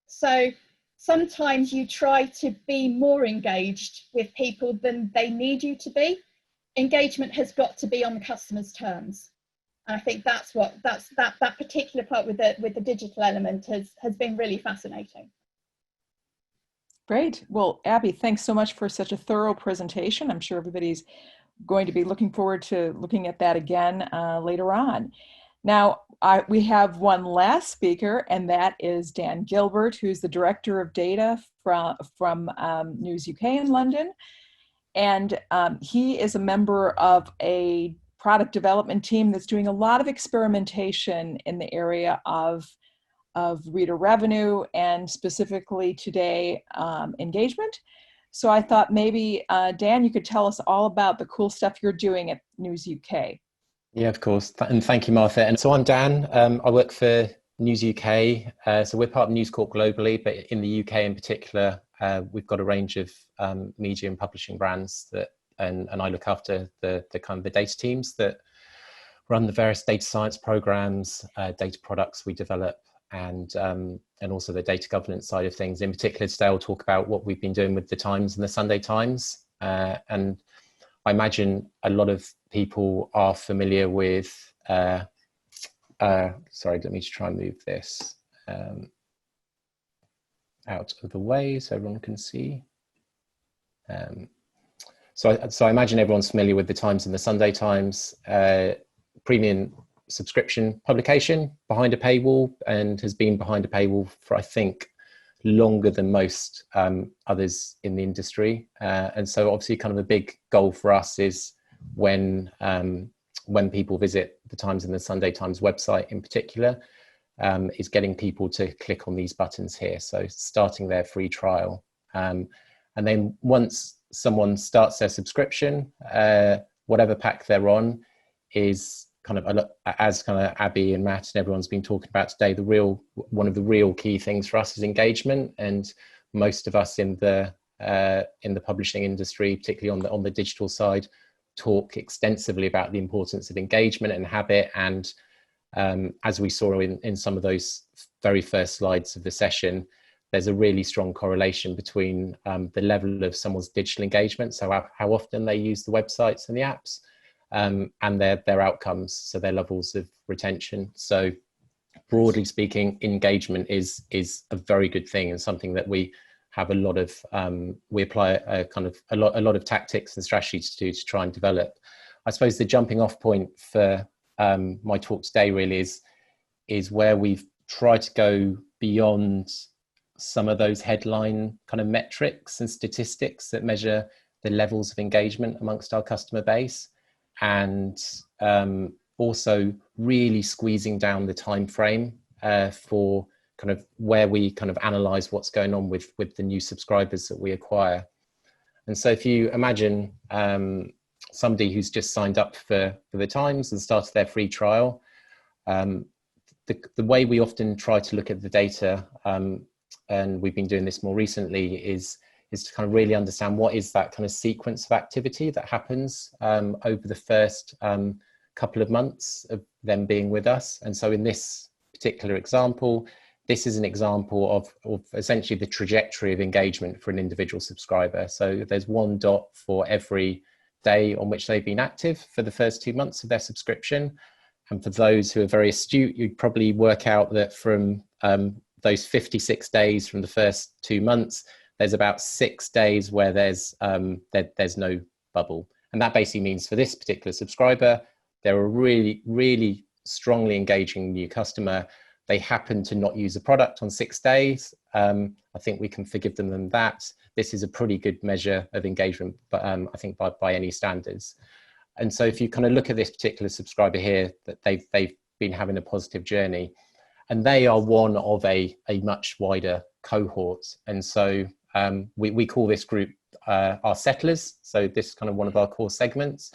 So sometimes you try to be more engaged with people than they need you to be. Engagement has got to be on the customer's terms. And I think that's that particular part with the digital element has been really fascinating. Great. Well, Abby, thanks so much for such a thorough presentation. I'm sure everybody's going to be looking forward to looking at that again later on. Now, we have one last speaker, and that is Dan Gilbert, who's the Director of Data from News UK in London. And he is a member of a product development team that's doing a lot of experimentation in the area of reader revenue and specifically today engagement. So I thought maybe, Dan, you could tell us all about the cool stuff you're doing at News UK. Yeah, of course. And thank you, Martha. And so I'm Dan. I work for News UK. So we're part of News Corp globally, but in the UK in particular, we've got a range of media and publishing brands that, and I look after the kind of the data teams that run the various data science programs, data products we develop, and also the data governance side of things. In particular, today I'll talk about what we've been doing with the Times and the Sunday Times. And I imagine a lot of people are familiar with, sorry, let me just try and move this out of the way so everyone can see. So I imagine everyone's familiar with the Times and the Sunday Times, premium subscription publication behind a paywall, and has been behind a paywall for, I think, longer than most others in the industry. And so obviously kind of a big goal for us is when people visit the Times and the Sunday Times website in particular, is getting people to click on these buttons here. So starting their free trial. And then once someone starts their subscription, whatever pack they're on is kind of, as kind of Abby and Matt and everyone's been talking about today, one of the real key things for us is engagement. And most of us in the publishing industry, particularly on the digital side, talk extensively about the importance of engagement and habit. And as we saw in some of those very first slides of the session, there's a really strong correlation between the level of someone's digital engagement, so how often they use the websites and the apps, and their outcomes, so their levels of retention. So broadly speaking, engagement is a very good thing, and something that we have a lot of, we apply a lot of tactics and strategies to do to try and develop. I suppose the jumping off point for my talk today really is where we've tried to go beyond some of those headline kind of metrics and statistics that measure the levels of engagement amongst our customer base, and also really squeezing down the time frame for kind of where we kind of analyze what's going on with the new subscribers that we acquire. And so if you imagine somebody who's just signed up for the Times and started their free trial, the way we often try to look at the data, and we've been doing this more recently, is to kind of really understand what is that kind of sequence of activity that happens over the first couple of months of them being with us. And so in this particular example, this is an example of essentially the trajectory of engagement for an individual subscriber. So there's one dot for every day on which they've been active for the first 2 months of their subscription. And for those who are very astute, you'd probably work out that from those 56 days from the first 2 months, there's about 6 days where there's no bubble. And that basically means for this particular subscriber, they're a really, really strongly engaging new customer. They happen to not use a product on 6 days. I think we can forgive them that. This is a pretty good measure of engagement, but I think by any standards. And so if you kind of look at this particular subscriber here, that they've been having a positive journey, and they are one of a much wider cohort. And so we call this group our settlers. So this is kind of one of our core segments.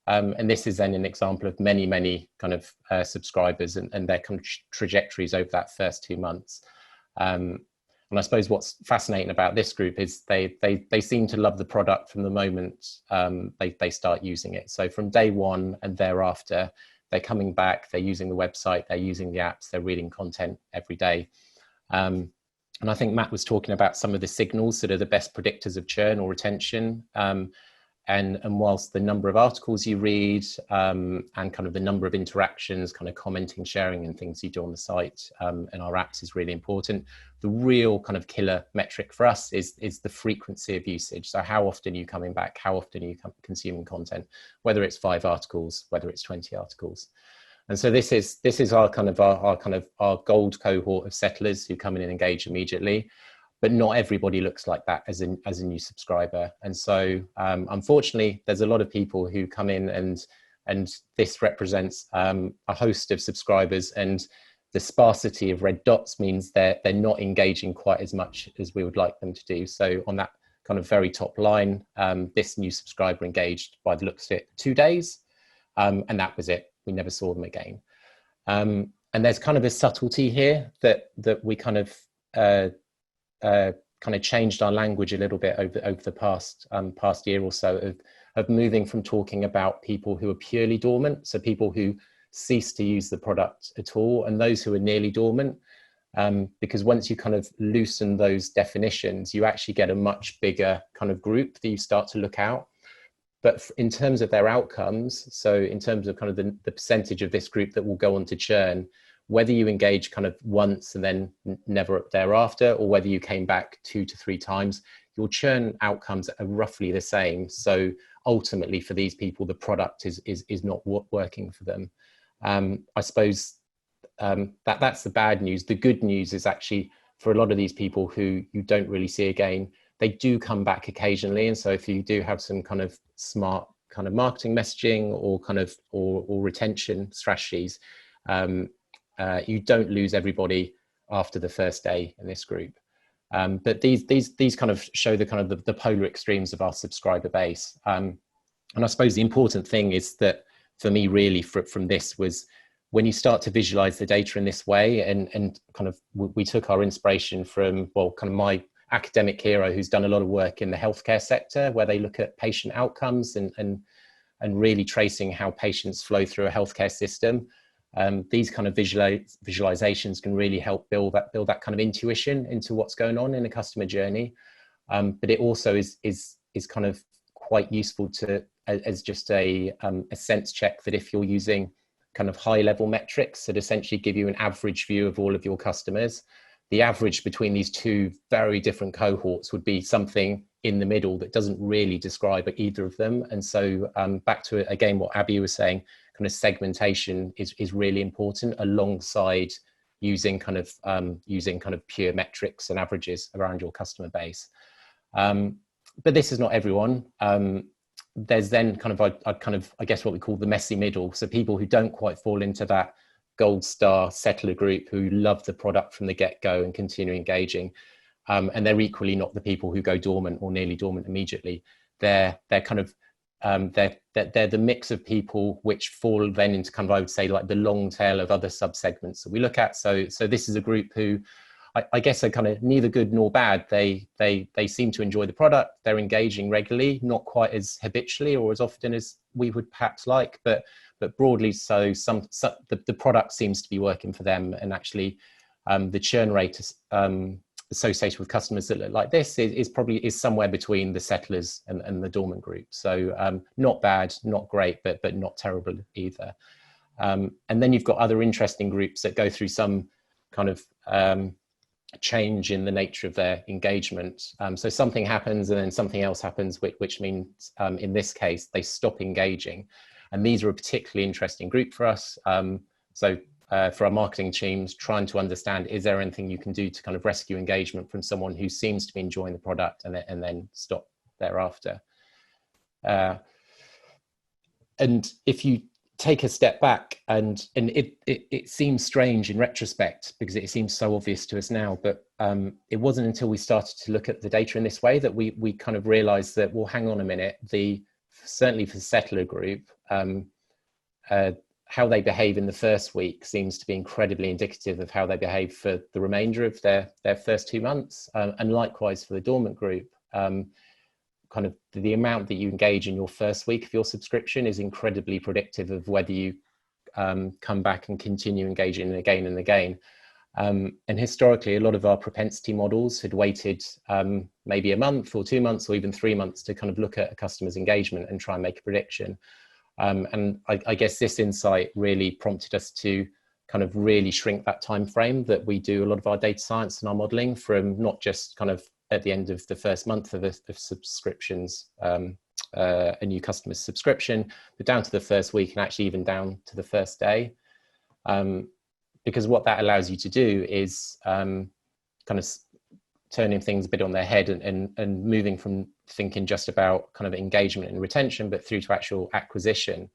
And this is then an example of many, many kind of subscribers and their kind of trajectories over that first 2 months. And I suppose what's fascinating about this group is they seem to love the product from the moment they start using it. So from day one and thereafter, they're coming back, they're using the website, they're using the apps, they're reading content every day. And I think Matt was talking about some of the signals that are the best predictors of churn or retention. And whilst the number of articles you read and kind of the number of interactions, kind of commenting, sharing and things you do on the site and our apps is really important, the real kind of killer metric for us is the frequency of usage. So how often are you coming back? How often are you consuming content? Whether it's 5 articles, whether it's 20 articles. And so this is our gold cohort of settlers who come in and engage immediately. But not everybody looks like that as a new subscriber. And so unfortunately, there's a lot of people who come in and this represents a host of subscribers, and the sparsity of red dots means they're not engaging quite as much as we would like them to do. So on that kind of very top line, this new subscriber engaged by the looks of it 2 days, and that was it. We never saw them again. And there's kind of a subtlety here that we kind of changed our language a little bit over the past year or so of moving from talking about people who are purely dormant, so people who cease to use the product at all, and those who are nearly dormant, because once you kind of loosen those definitions, you actually get a much bigger kind of group that you start to look out. But in terms of their outcomes, so in terms of kind of the percentage of this group that will go on to churn, whether you engage kind of once and then never thereafter, or whether you came back 2 to 3 times, your churn outcomes are roughly the same. So ultimately for these people, the product is not working for them. I suppose that's the bad news. The good news is actually for a lot of these people who you don't really see again, they do come back occasionally. And so if you do have some kind of smart kind of marketing messaging or kind of or retention strategies, you don't lose everybody after the first day in this group. But these kind of show the polar extremes of our subscriber base. And I suppose the important thing is that for me really from this was when you start to visualize the data in this way and kind of we took our inspiration from, well, kind of my academic hero who's done a lot of work in the healthcare sector where they look at patient outcomes and really tracing how patients flow through a healthcare system. These kind of visualizations can really help build that kind of intuition into what's going on in a customer journey. But it also is kind of quite useful as just a sense check that if you're using kind of high level metrics that essentially give you an average view of all of your customers, the average between these 2 very different cohorts would be something in the middle that doesn't really describe either of them. And so back to again what Abby was saying, kind of segmentation is really important alongside using kind of pure metrics and averages around your customer base. But this is not everyone. There's then I guess what we call the messy middle. So people who don't quite fall into that gold star settler group who love the product from the get-go and continue engaging. And they're equally not the people who go dormant or nearly dormant immediately. They're kind of they're the mix of people which fall then into kind of, I would say, like the long tail of other subsegments that we look at. So this is a group who I guess are kind of neither good nor bad. They seem to enjoy the product. They're engaging regularly, not quite as habitually or as often as we would perhaps like, but broadly so. The product seems to be working for them, and actually the churn rate associated with customers that look like this is probably somewhere between the settlers and the dormant group. So not bad, not great, but not terrible either. And then you've got other interesting groups that go through some kind of change in the nature of their engagement. So something happens and then something else happens, which means in this case, they stop engaging. And these are a particularly interesting group for us. For our marketing teams, trying to understand, is there anything you can do to kind of rescue engagement from someone who seems to be enjoying the product and then stop thereafter. And if you take a step back, and it seems strange in retrospect because it seems so obvious to us now, but it wasn't until we started to look at the data in this way that we kind of realized that, well, hang on a minute, the certainly for settler group, how they behave in the first week seems to be incredibly indicative of how they behave for the remainder of their first 2 months. And likewise for the dormant group, kind of the amount that you engage in your first week of your subscription is incredibly predictive of whether you come back and continue engaging again and again. And historically, a lot of our propensity models had waited maybe a month or 2 months or even 3 months to kind of look at a customer's engagement and try and make a prediction. And I guess this insight really prompted us to kind of really shrink that time frame that we do a lot of our data science and our modeling, from not just kind of at the end of the first month of subscriptions, a new customer's subscription, but down to the first week and actually even down to the first day. Because what that allows you to do is kind of turning things a bit on their head and moving from thinking just about kind of engagement and retention, but through to actual acquisition,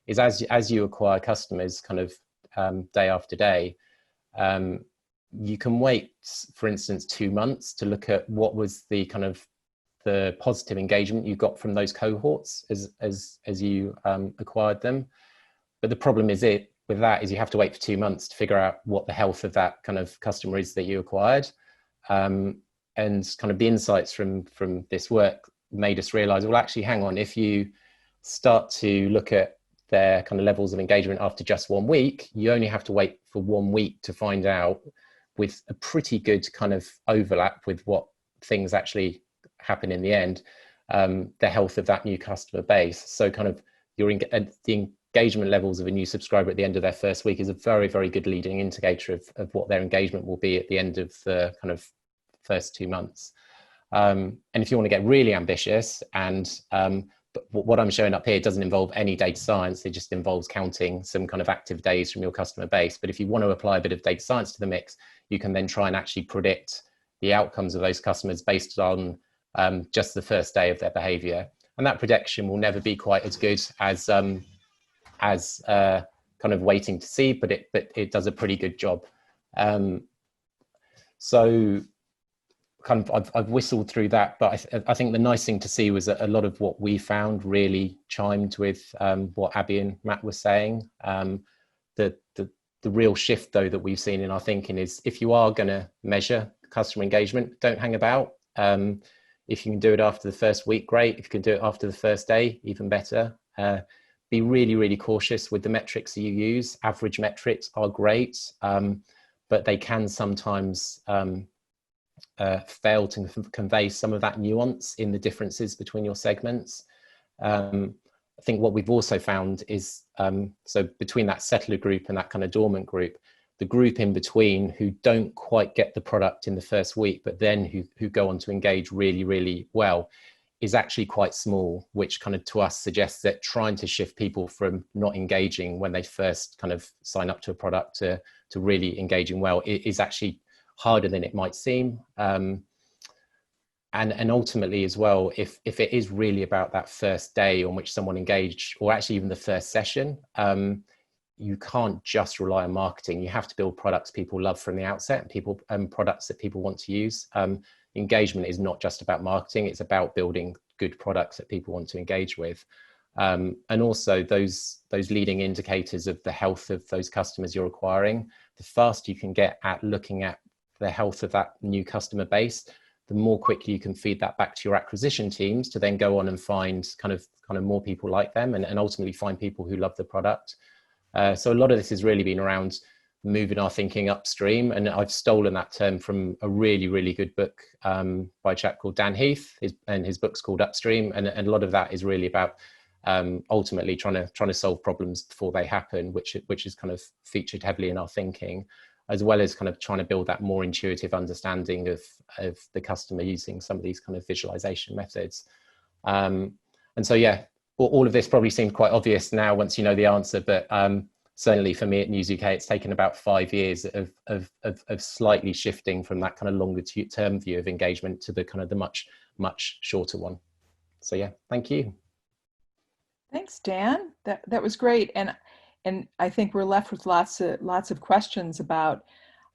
is as you acquire customers kind of day after day, you can wait, for instance, 2 months to look at what was the kind of the positive engagement you got from those cohorts as you acquired them. But the problem is with that is you have to wait for 2 months to figure out what the health of that kind of customer is that you acquired. And kind of the insights from this work made us realize, well, actually, hang on, if you start to look at their kind of levels of engagement after just 1 week, you only have to wait for 1 week to find out, with a pretty good kind of overlap with what things actually happen in the end, the health of that new customer base. So kind of the engagement levels of a new subscriber at the end of their first week is a very, very good leading indicator of what their engagement will be at the end of the kind of first 2 months. And if you want to get really ambitious, but what I'm showing up here doesn't involve any data science, it just involves counting some kind of active days from your customer base. But if you want to apply a bit of data science to the mix, you can then try and actually predict the outcomes of those customers based on just the first day of their behavior. And that prediction will never be quite as good as kind of waiting to see, but it does a pretty good job. So kind of I've whistled through that, but I think the nice thing to see was that a lot of what we found really chimed with what Abby and Matt were saying. The real shift, though, that we've seen in our thinking is, if you are going to measure customer engagement, don't hang about. If you can do it after the first week, great. If you can do it after the first day, even better. Be really, really cautious with the metrics that you use. Average metrics are great, but they can sometimes fail to convey some of that nuance in the differences between your segments. I think what we've also found is, so between that settler group and that kind of dormant group, the group in between who don't quite get the product in the first week, but then who go on to engage really, really well, is actually quite small, which kind of to us suggests that trying to shift people from not engaging when they first kind of sign up to a product to really engaging well is actually harder than it might seem. And ultimately as well, if it is really about that first day on which someone engaged, or actually even the first session, you can't just rely on marketing. You have to build products people love from the outset, and products that people want to use. Engagement is not just about marketing, it's about building good products that people want to engage with. And also those leading indicators of the health of those customers you're acquiring, the faster you can get at looking at the health of that new customer base, the more quickly you can feed that back to your acquisition teams to then go on and find kind of more people like them, and ultimately find people who love the product. So a lot of this has really been around moving our thinking upstream, and I've stolen that term from a really, really good book by a chap called Dan Heath, and his book's called Upstream, and a lot of that is really about ultimately trying to solve problems before they happen, which is kind of featured heavily in our thinking, as well as kind of trying to build that more intuitive understanding of the customer using some of these kind of visualization methods. And so, yeah, all of this probably seemed quite obvious now once you know the answer, but certainly for me at News UK, it's taken about 5 years of slightly shifting from that kind of longer term view of engagement to the kind of the much shorter one. So yeah, thank you. Thanks, Dan. That was great, and I think we're left with lots of questions about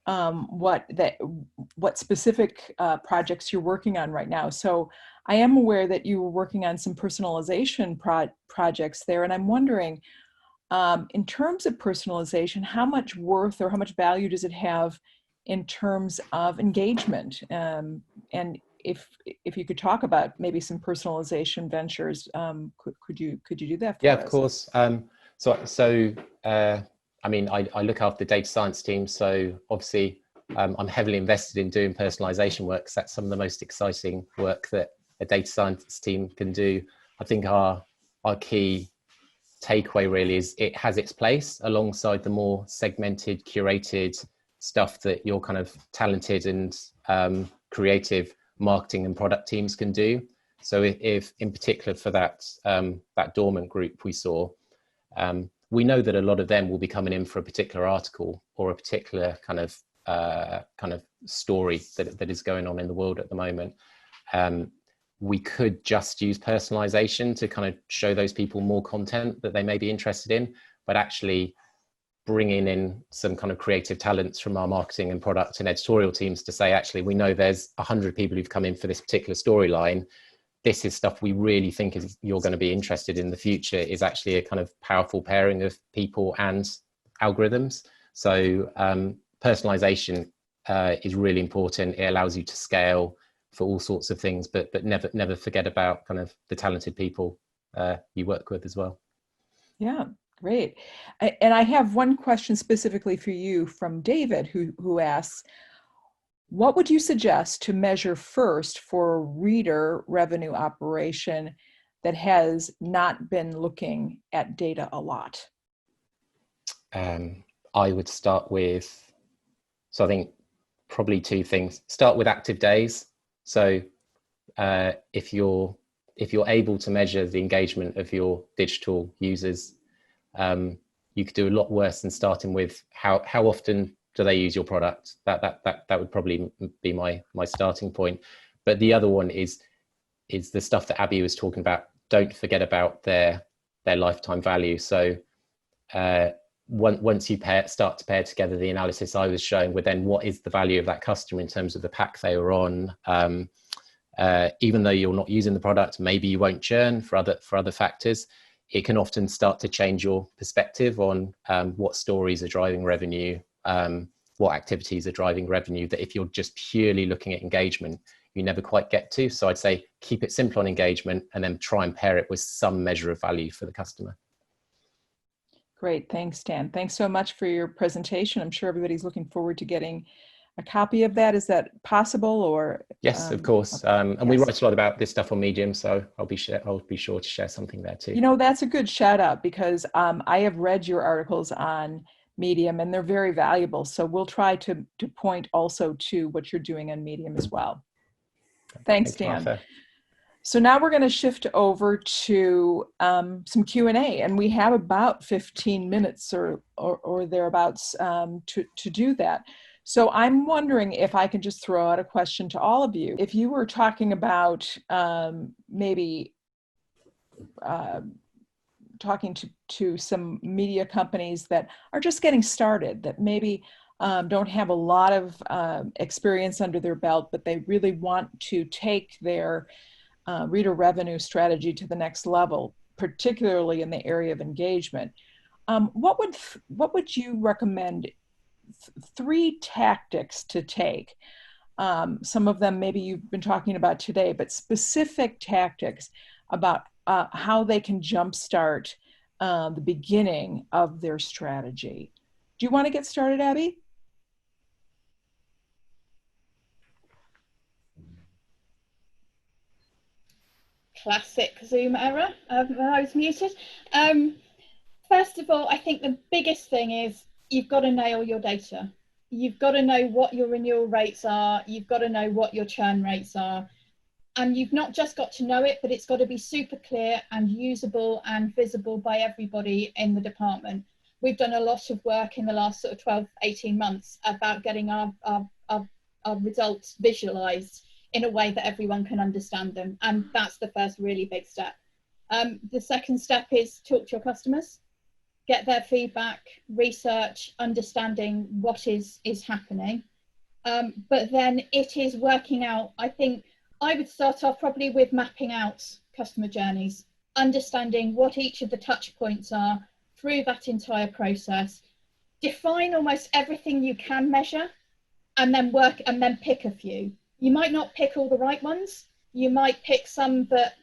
what specific projects you're working on right now. So I am aware that you were working on some personalization projects there, and I'm wondering, in terms of personalization, how much worth or how much value does it have in terms of engagement? And if you could talk about maybe some personalization ventures, could you do that for Yeah, us? of course. I mean, I look after the data science team, so obviously I'm heavily invested in doing personalization work, because that's some of the most exciting work that a data science team can do. I think our key takeaway really is it has its place alongside the more segmented, curated stuff that your kind of talented and creative marketing and product teams can do. So if in particular for that dormant group we saw, we know that a lot of them will be coming in for a particular article or a particular kind of story that is going on in the world at the moment. We could just use personalization to kind of show those people more content that they may be interested in, but actually bringing in some kind of creative talents from our marketing and product and editorial teams to say, actually, we know there's 100 people who've come in for this particular storyline. This is stuff we really think you're going to be interested in the future, is actually a kind of powerful pairing of people and algorithms. So personalization is really important. It allows you to scale for all sorts of things, but never forget about kind of the talented people you work with as well. Yeah, great. And I have one question specifically for you from David, who asks, what would you suggest to measure first for a reader revenue operation that has not been looking at data a lot? I would start with, so I think probably two things. Start with active days. So if you're able to measure the engagement of your digital users, you could do a lot worse than starting with how often do they use your product. That would probably be my starting point. But the other one is the stuff that Abby was talking about. Don't forget about their lifetime value. So once you start to pair together the analysis I was showing with then what is the value of that customer in terms of the pack they were on, even though you're not using the product, maybe you won't churn for other factors. It can often start to change your perspective on what stories are driving revenue, what activities are driving revenue, that if you're just purely looking at engagement, you never quite get to. So I'd say keep it simple on engagement and then try and pair it with some measure of value for the customer. Great, thanks, Dan. Thanks so much for your presentation. I'm sure everybody's looking forward to getting a copy of that. Is that possible? Or yes, of course. And yes, we write a lot about this stuff on Medium, so I'll be sure to share something there too. You know, that's a good shout out, because I have read your articles on Medium and they're very valuable. So we'll try to point also to what you're doing on Medium as well. Thanks, Dan. Martha. So now we're going to shift over to some Q&A, and we have about 15 minutes or thereabouts to do that. So I'm wondering if I can just throw out a question to all of you. If you were talking about maybe talking to some media companies that are just getting started, that maybe don't have a lot of experience under their belt, but they really want to take their reader revenue strategy to the next level, particularly in the area of engagement. What would you recommend 3 tactics to take? Some of them maybe you've been talking about today, but specific tactics about how they can jumpstart the beginning of their strategy. Do you want to get started, Abby? Classic Zoom error when I was muted. First of all, I think the biggest thing is you've got to nail your data. You've got to know what your renewal rates are. You've got to know what your churn rates are. And you've not just got to know it, but it's got to be super clear and usable and visible by everybody in the department. We've done a lot of work in the last sort of 12, 18 months about getting our results visualized in a way that everyone can understand them. And that's the first really big step. The second step is talk to your customers, get their feedback, research, understanding what is happening. But then it is working out, I think I would start off probably with mapping out customer journeys, understanding what each of the touch points are through that entire process. Define almost everything you can measure, and then pick a few. You might not pick all the right ones. You might pick some that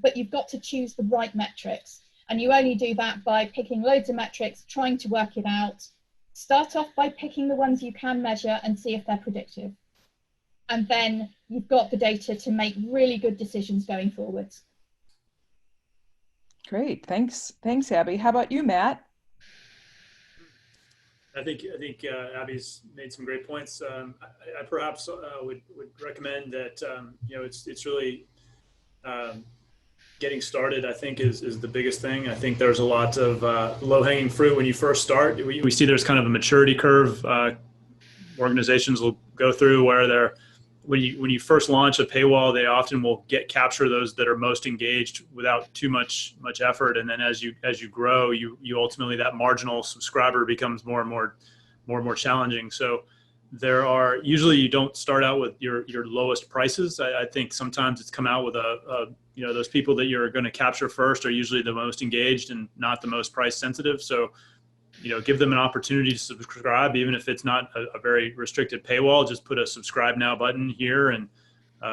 but you've got to choose the right metrics. And you only do that by picking loads of metrics, trying to work it out. Start off by picking the ones you can measure and see if they're predictive. And then you've got the data to make really good decisions going forwards. Great, thanks, Abby. How about you, Matt? I think Abby's made some great points. I perhaps would recommend that it's really getting started. I think is the biggest thing. I think there's a lot of low-hanging fruit when you first start. We see there's kind of a maturity curve organizations will go through where they're when you first launch a paywall, they often will capture those that are most engaged without too much effort, and then as you grow, you ultimately, that marginal subscriber becomes more and more challenging. So there are usually, you don't start out with your lowest prices. I think sometimes it's come out with those people that you're going to capture first are usually the most engaged and not the most price sensitive. So give them an opportunity to subscribe, even if it's not a very restricted paywall. Just put a subscribe now button here. And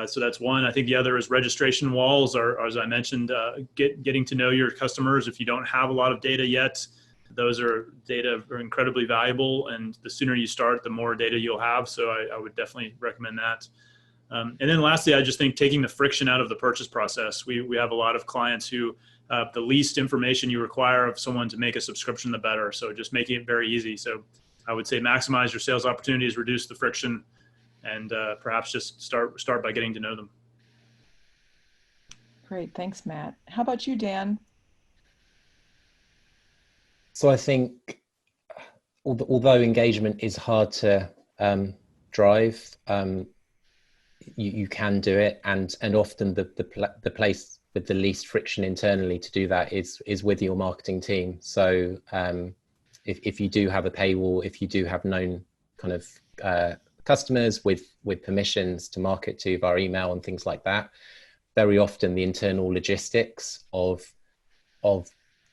so that's one. I think the other is registration walls, or as I mentioned, getting to know your customers. If you don't have a lot of data yet, those data are incredibly valuable. And the sooner you start, the more data you'll have. So I would definitely recommend that. And then lastly, I just think taking the friction out of the purchase process. We have a lot of clients who the least information you require of someone to make a subscription, the better. So just making it very easy. So I would say maximize your sales opportunities, reduce the friction, and perhaps just start by getting to know them. Great, thanks, Matt. How about you, Dan? So I think although engagement is hard to drive, you can do it, and often the place with the least friction internally to do that is with your marketing team. So if you do have a paywall, if you do have known kind of customers with permissions to market to via email and things like that, very often the internal logistics of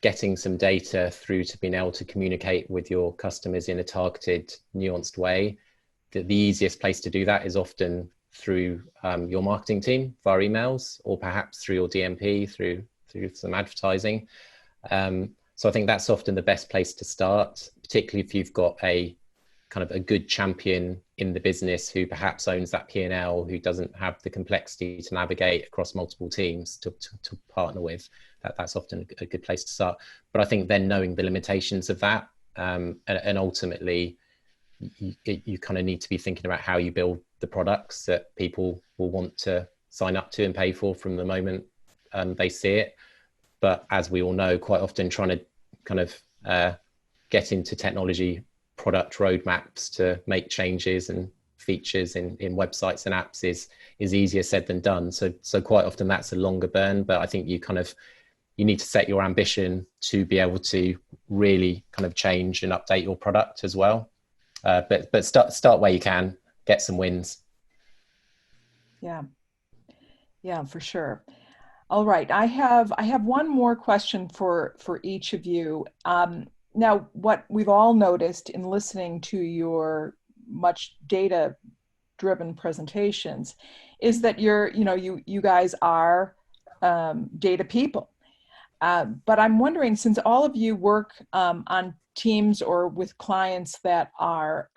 getting some data through to being able to communicate with your customers in a targeted, nuanced way, the easiest place to do that is often through your marketing team via emails, or perhaps through your DMP, through some advertising. So I think that's often the best place to start, particularly if you've got a kind of a good champion in the business who perhaps owns that P&L, who doesn't have the complexity to navigate across multiple teams to partner with. That's often a good place to start. But I think then knowing the limitations of that, and ultimately you kind of need to be thinking about how you build the products that people will want to sign up to and pay for from the moment they see it. But as we all know, quite often trying to kind of get into technology product roadmaps to make changes and features in websites and apps is easier said than done. So quite often that's a longer burn, but I think you need to set your ambition to be able to really kind of change and update your product as well. But start where you can, get some wins. Yeah, for sure. All right, I have one more question for each of you. Now, what we've all noticed in listening to your much data-driven presentations is that you guys are data people. But I'm wondering, since all of you work on teams or with clients that are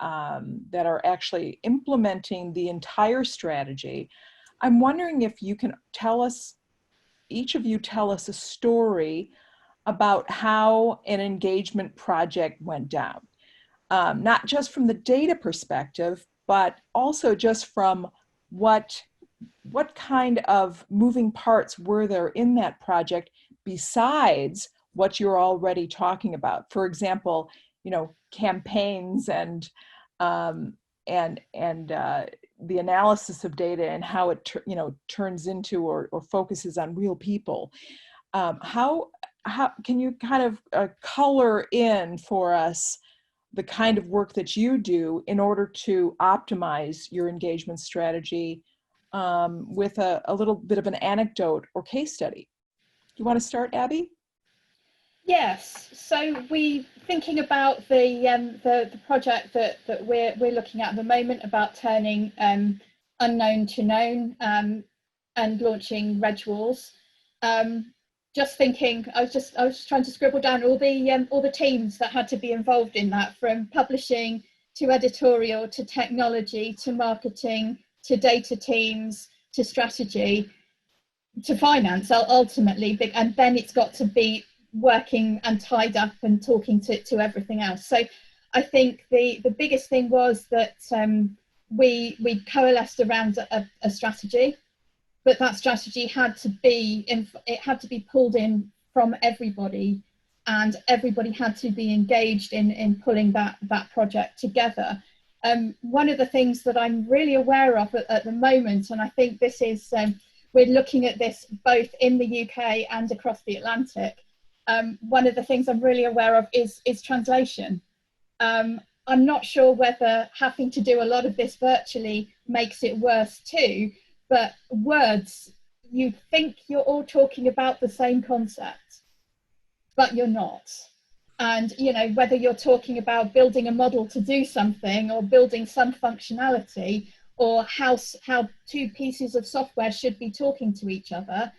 actually implementing the entire strategy, I'm wondering if you can each of you tell us a story about how an engagement project went down. Not just from the data perspective, but also just from what kind of moving parts were there in that project besides what you're already talking about. For example, campaigns and the analysis of data and how it turns into or focuses on real people. How can you kind of color in for us the kind of work that you do in order to optimize your engagement strategy with a little bit of an anecdote or case study. Do you want to start, Abby? Yes. So we thinking about the project that we're looking at the moment about turning unknown to known and launching Reg Wars. Just thinking, I was trying to scribble down all the teams that had to be involved in that, from publishing to editorial to technology to marketing to data teams to strategy to finance ultimately, and then it's got to be working and tied up and talking to everything else. So I think the biggest thing was that we coalesced around a strategy, but that strategy had to be pulled in from everybody, and everybody had to be engaged in pulling that project together. One of the things that I'm really aware of at the moment, and I think this is we're looking at this both in the UK and across the Atlantic. One of the things I'm really aware of is translation. I'm not sure whether having to do a lot of this virtually makes it worse too, but words, you think you're all talking about the same concept, but you're not. And you know, whether you're talking about building a model to do something or building some functionality, or how two pieces of software should be talking to each other,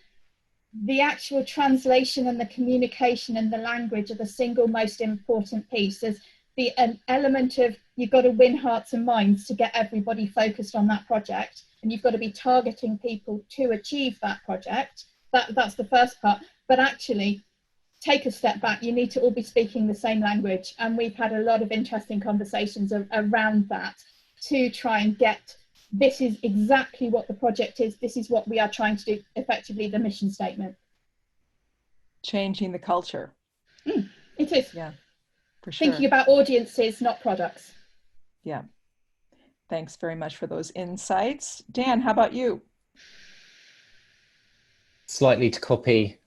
the actual translation and the communication and the language are the single most important piece. There's an element of, you've got to win hearts and minds to get everybody focused on that project, and you've got to be targeting people to achieve that project. That's the first part. But actually, take a step back, you need to all be speaking the same language, and we've had a lot of interesting conversations around that to try and get, this is exactly what the project is, this is what we are trying to do, effectively the mission statement. Changing the culture. It is. Yeah, for sure. Thinking about audiences, not products. Yeah. Thanks very much for those insights. Dan, how about you? Slightly to copy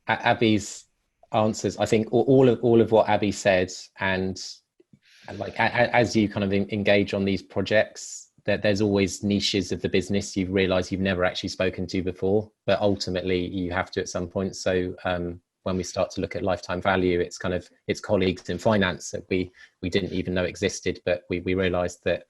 Abby's answers, I think all of what Abby said, and like as you kind of engage on these projects, that there's always niches of the business you realize you've never actually spoken to before, but ultimately you have to at some point. So when we start to look at lifetime value, it's colleagues in finance that we didn't even know existed, but we realized that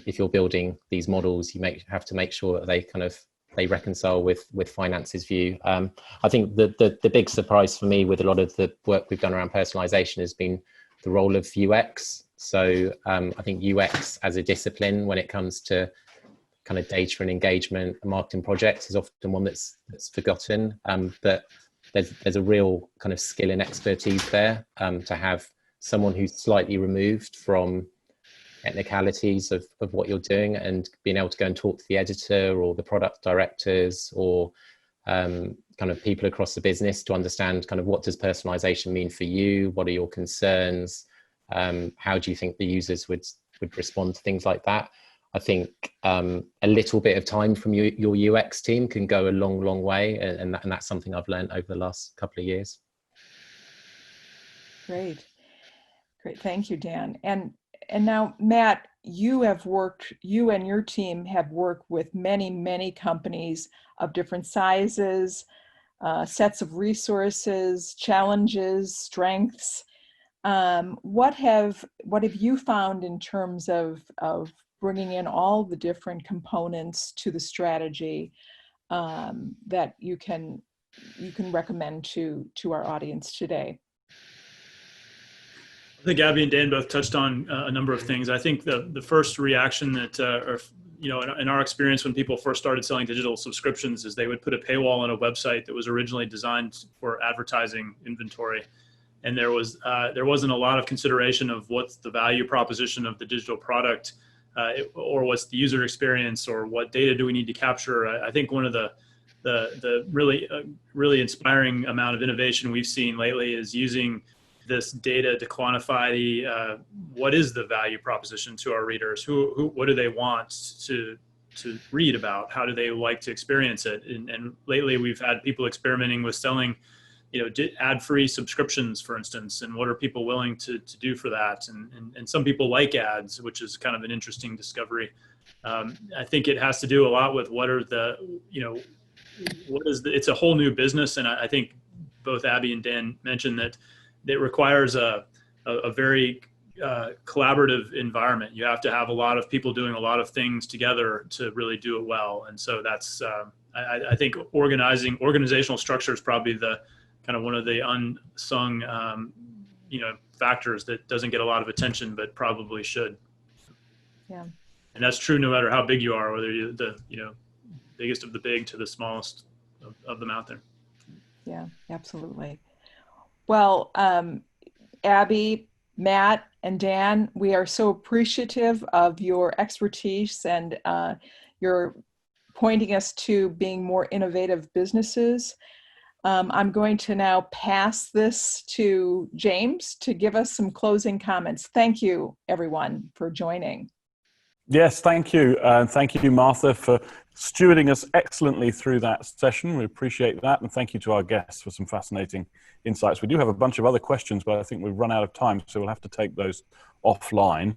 if you're building these models, you have to make sure that they reconcile with finance's view. I think the big surprise for me with a lot of the work we've done around personalization has been the role of UX. So I think UX as a discipline, when it comes to kind of data and engagement and marketing projects, is often one that's forgotten. But there's a real kind of skill and expertise there to have someone who's slightly removed from technicalities of what you're doing, and being able to go and talk to the editor or the product directors or kind of people across the business to understand kind of, what does personalization mean for you? What are your concerns? How do you think the users would respond to things like that? I think a little bit of time from your UX team can go a long way, and that's something I've learned over the last couple of years. Great. Thank you, Dan. And now, Matt, you and your team have worked with many companies of different sizes, sets of resources, challenges, strengths. What have you found in terms of bringing in all the different components to the strategy that you can recommend to our audience today? I think Abby and Dan both touched on a number of things. I think the first reaction that, in our experience when people first started selling digital subscriptions, is they would put a paywall on a website that was originally designed for advertising inventory. And there wasn't a lot of consideration of what's the value proposition of the digital product, or what's the user experience, or what data do we need to capture. I think one of the really inspiring amount of innovation we've seen lately is using this data to quantify what is the value proposition to our readers, what do they want to read about, how do they like to experience it. And lately we've had people experimenting with selling ad-free subscriptions, for instance, and what are people willing to do for that. And some people like ads, which is kind of an interesting discovery. I think it has to do a lot with what are the, it's a whole new business. And I think both Abby and Dan mentioned that it requires a very collaborative environment. You have to have a lot of people doing a lot of things together to really do it well. And so that's, I think organizational structure is probably the kind of one of the unsung, factors that doesn't get a lot of attention, but probably should. Yeah. And that's true no matter how big you are, whether you're the, biggest of the big to the smallest of them out there. Yeah, absolutely. Well, Abby, Matt, and Dan, we are so appreciative of your expertise and your pointing us to being more innovative businesses. I'm going to now pass this to James to give us some closing comments. Thank you, everyone, for joining. Yes, thank you. And thank you, Martha, for stewarding us excellently through that session. We appreciate that. And thank you to our guests for some fascinating insights. We do have a bunch of other questions, but I think we've run out of time, so we'll have to take those offline.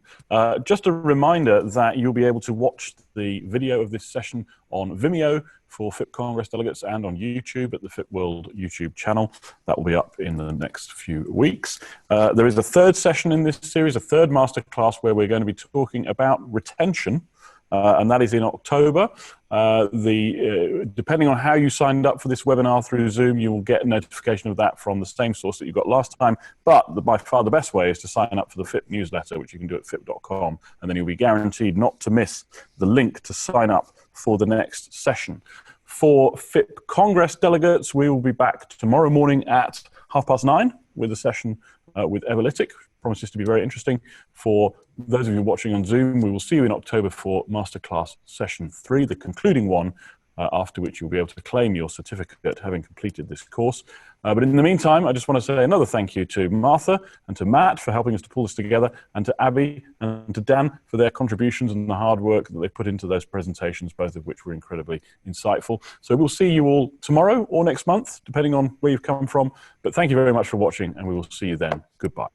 Just a reminder that you'll be able to watch the video of this session on Vimeo for FIP Congress delegates and on YouTube at the FIP World YouTube channel. That will be up in the next few weeks. There is a third session in this series, a third masterclass where we're going to be talking about retention, and that is in October. Depending on how you signed up for this webinar through Zoom, you will get a notification of that from the same source that you got last time. But by far the best way is to sign up for the FIP newsletter, which you can do at fip.com, and then you'll be guaranteed not to miss the link to sign up for the next session. For FIP Congress delegates, we will be back tomorrow morning at 9:30 with a session with Everlytic. Promises to be very interesting. For those of you watching on Zoom, we will see you in October for Masterclass Session 3, the concluding one, after which you'll be able to claim your certificate having completed this course. But in the meantime, I just want to say another thank you to Martha and to Matt for helping us to pull this together, and to Abby and to Dan for their contributions and the hard work that they put into those presentations, both of which were incredibly insightful. So we'll see you all tomorrow or next month, depending on where you've come from. But thank you very much for watching, and we will see you then. Goodbye.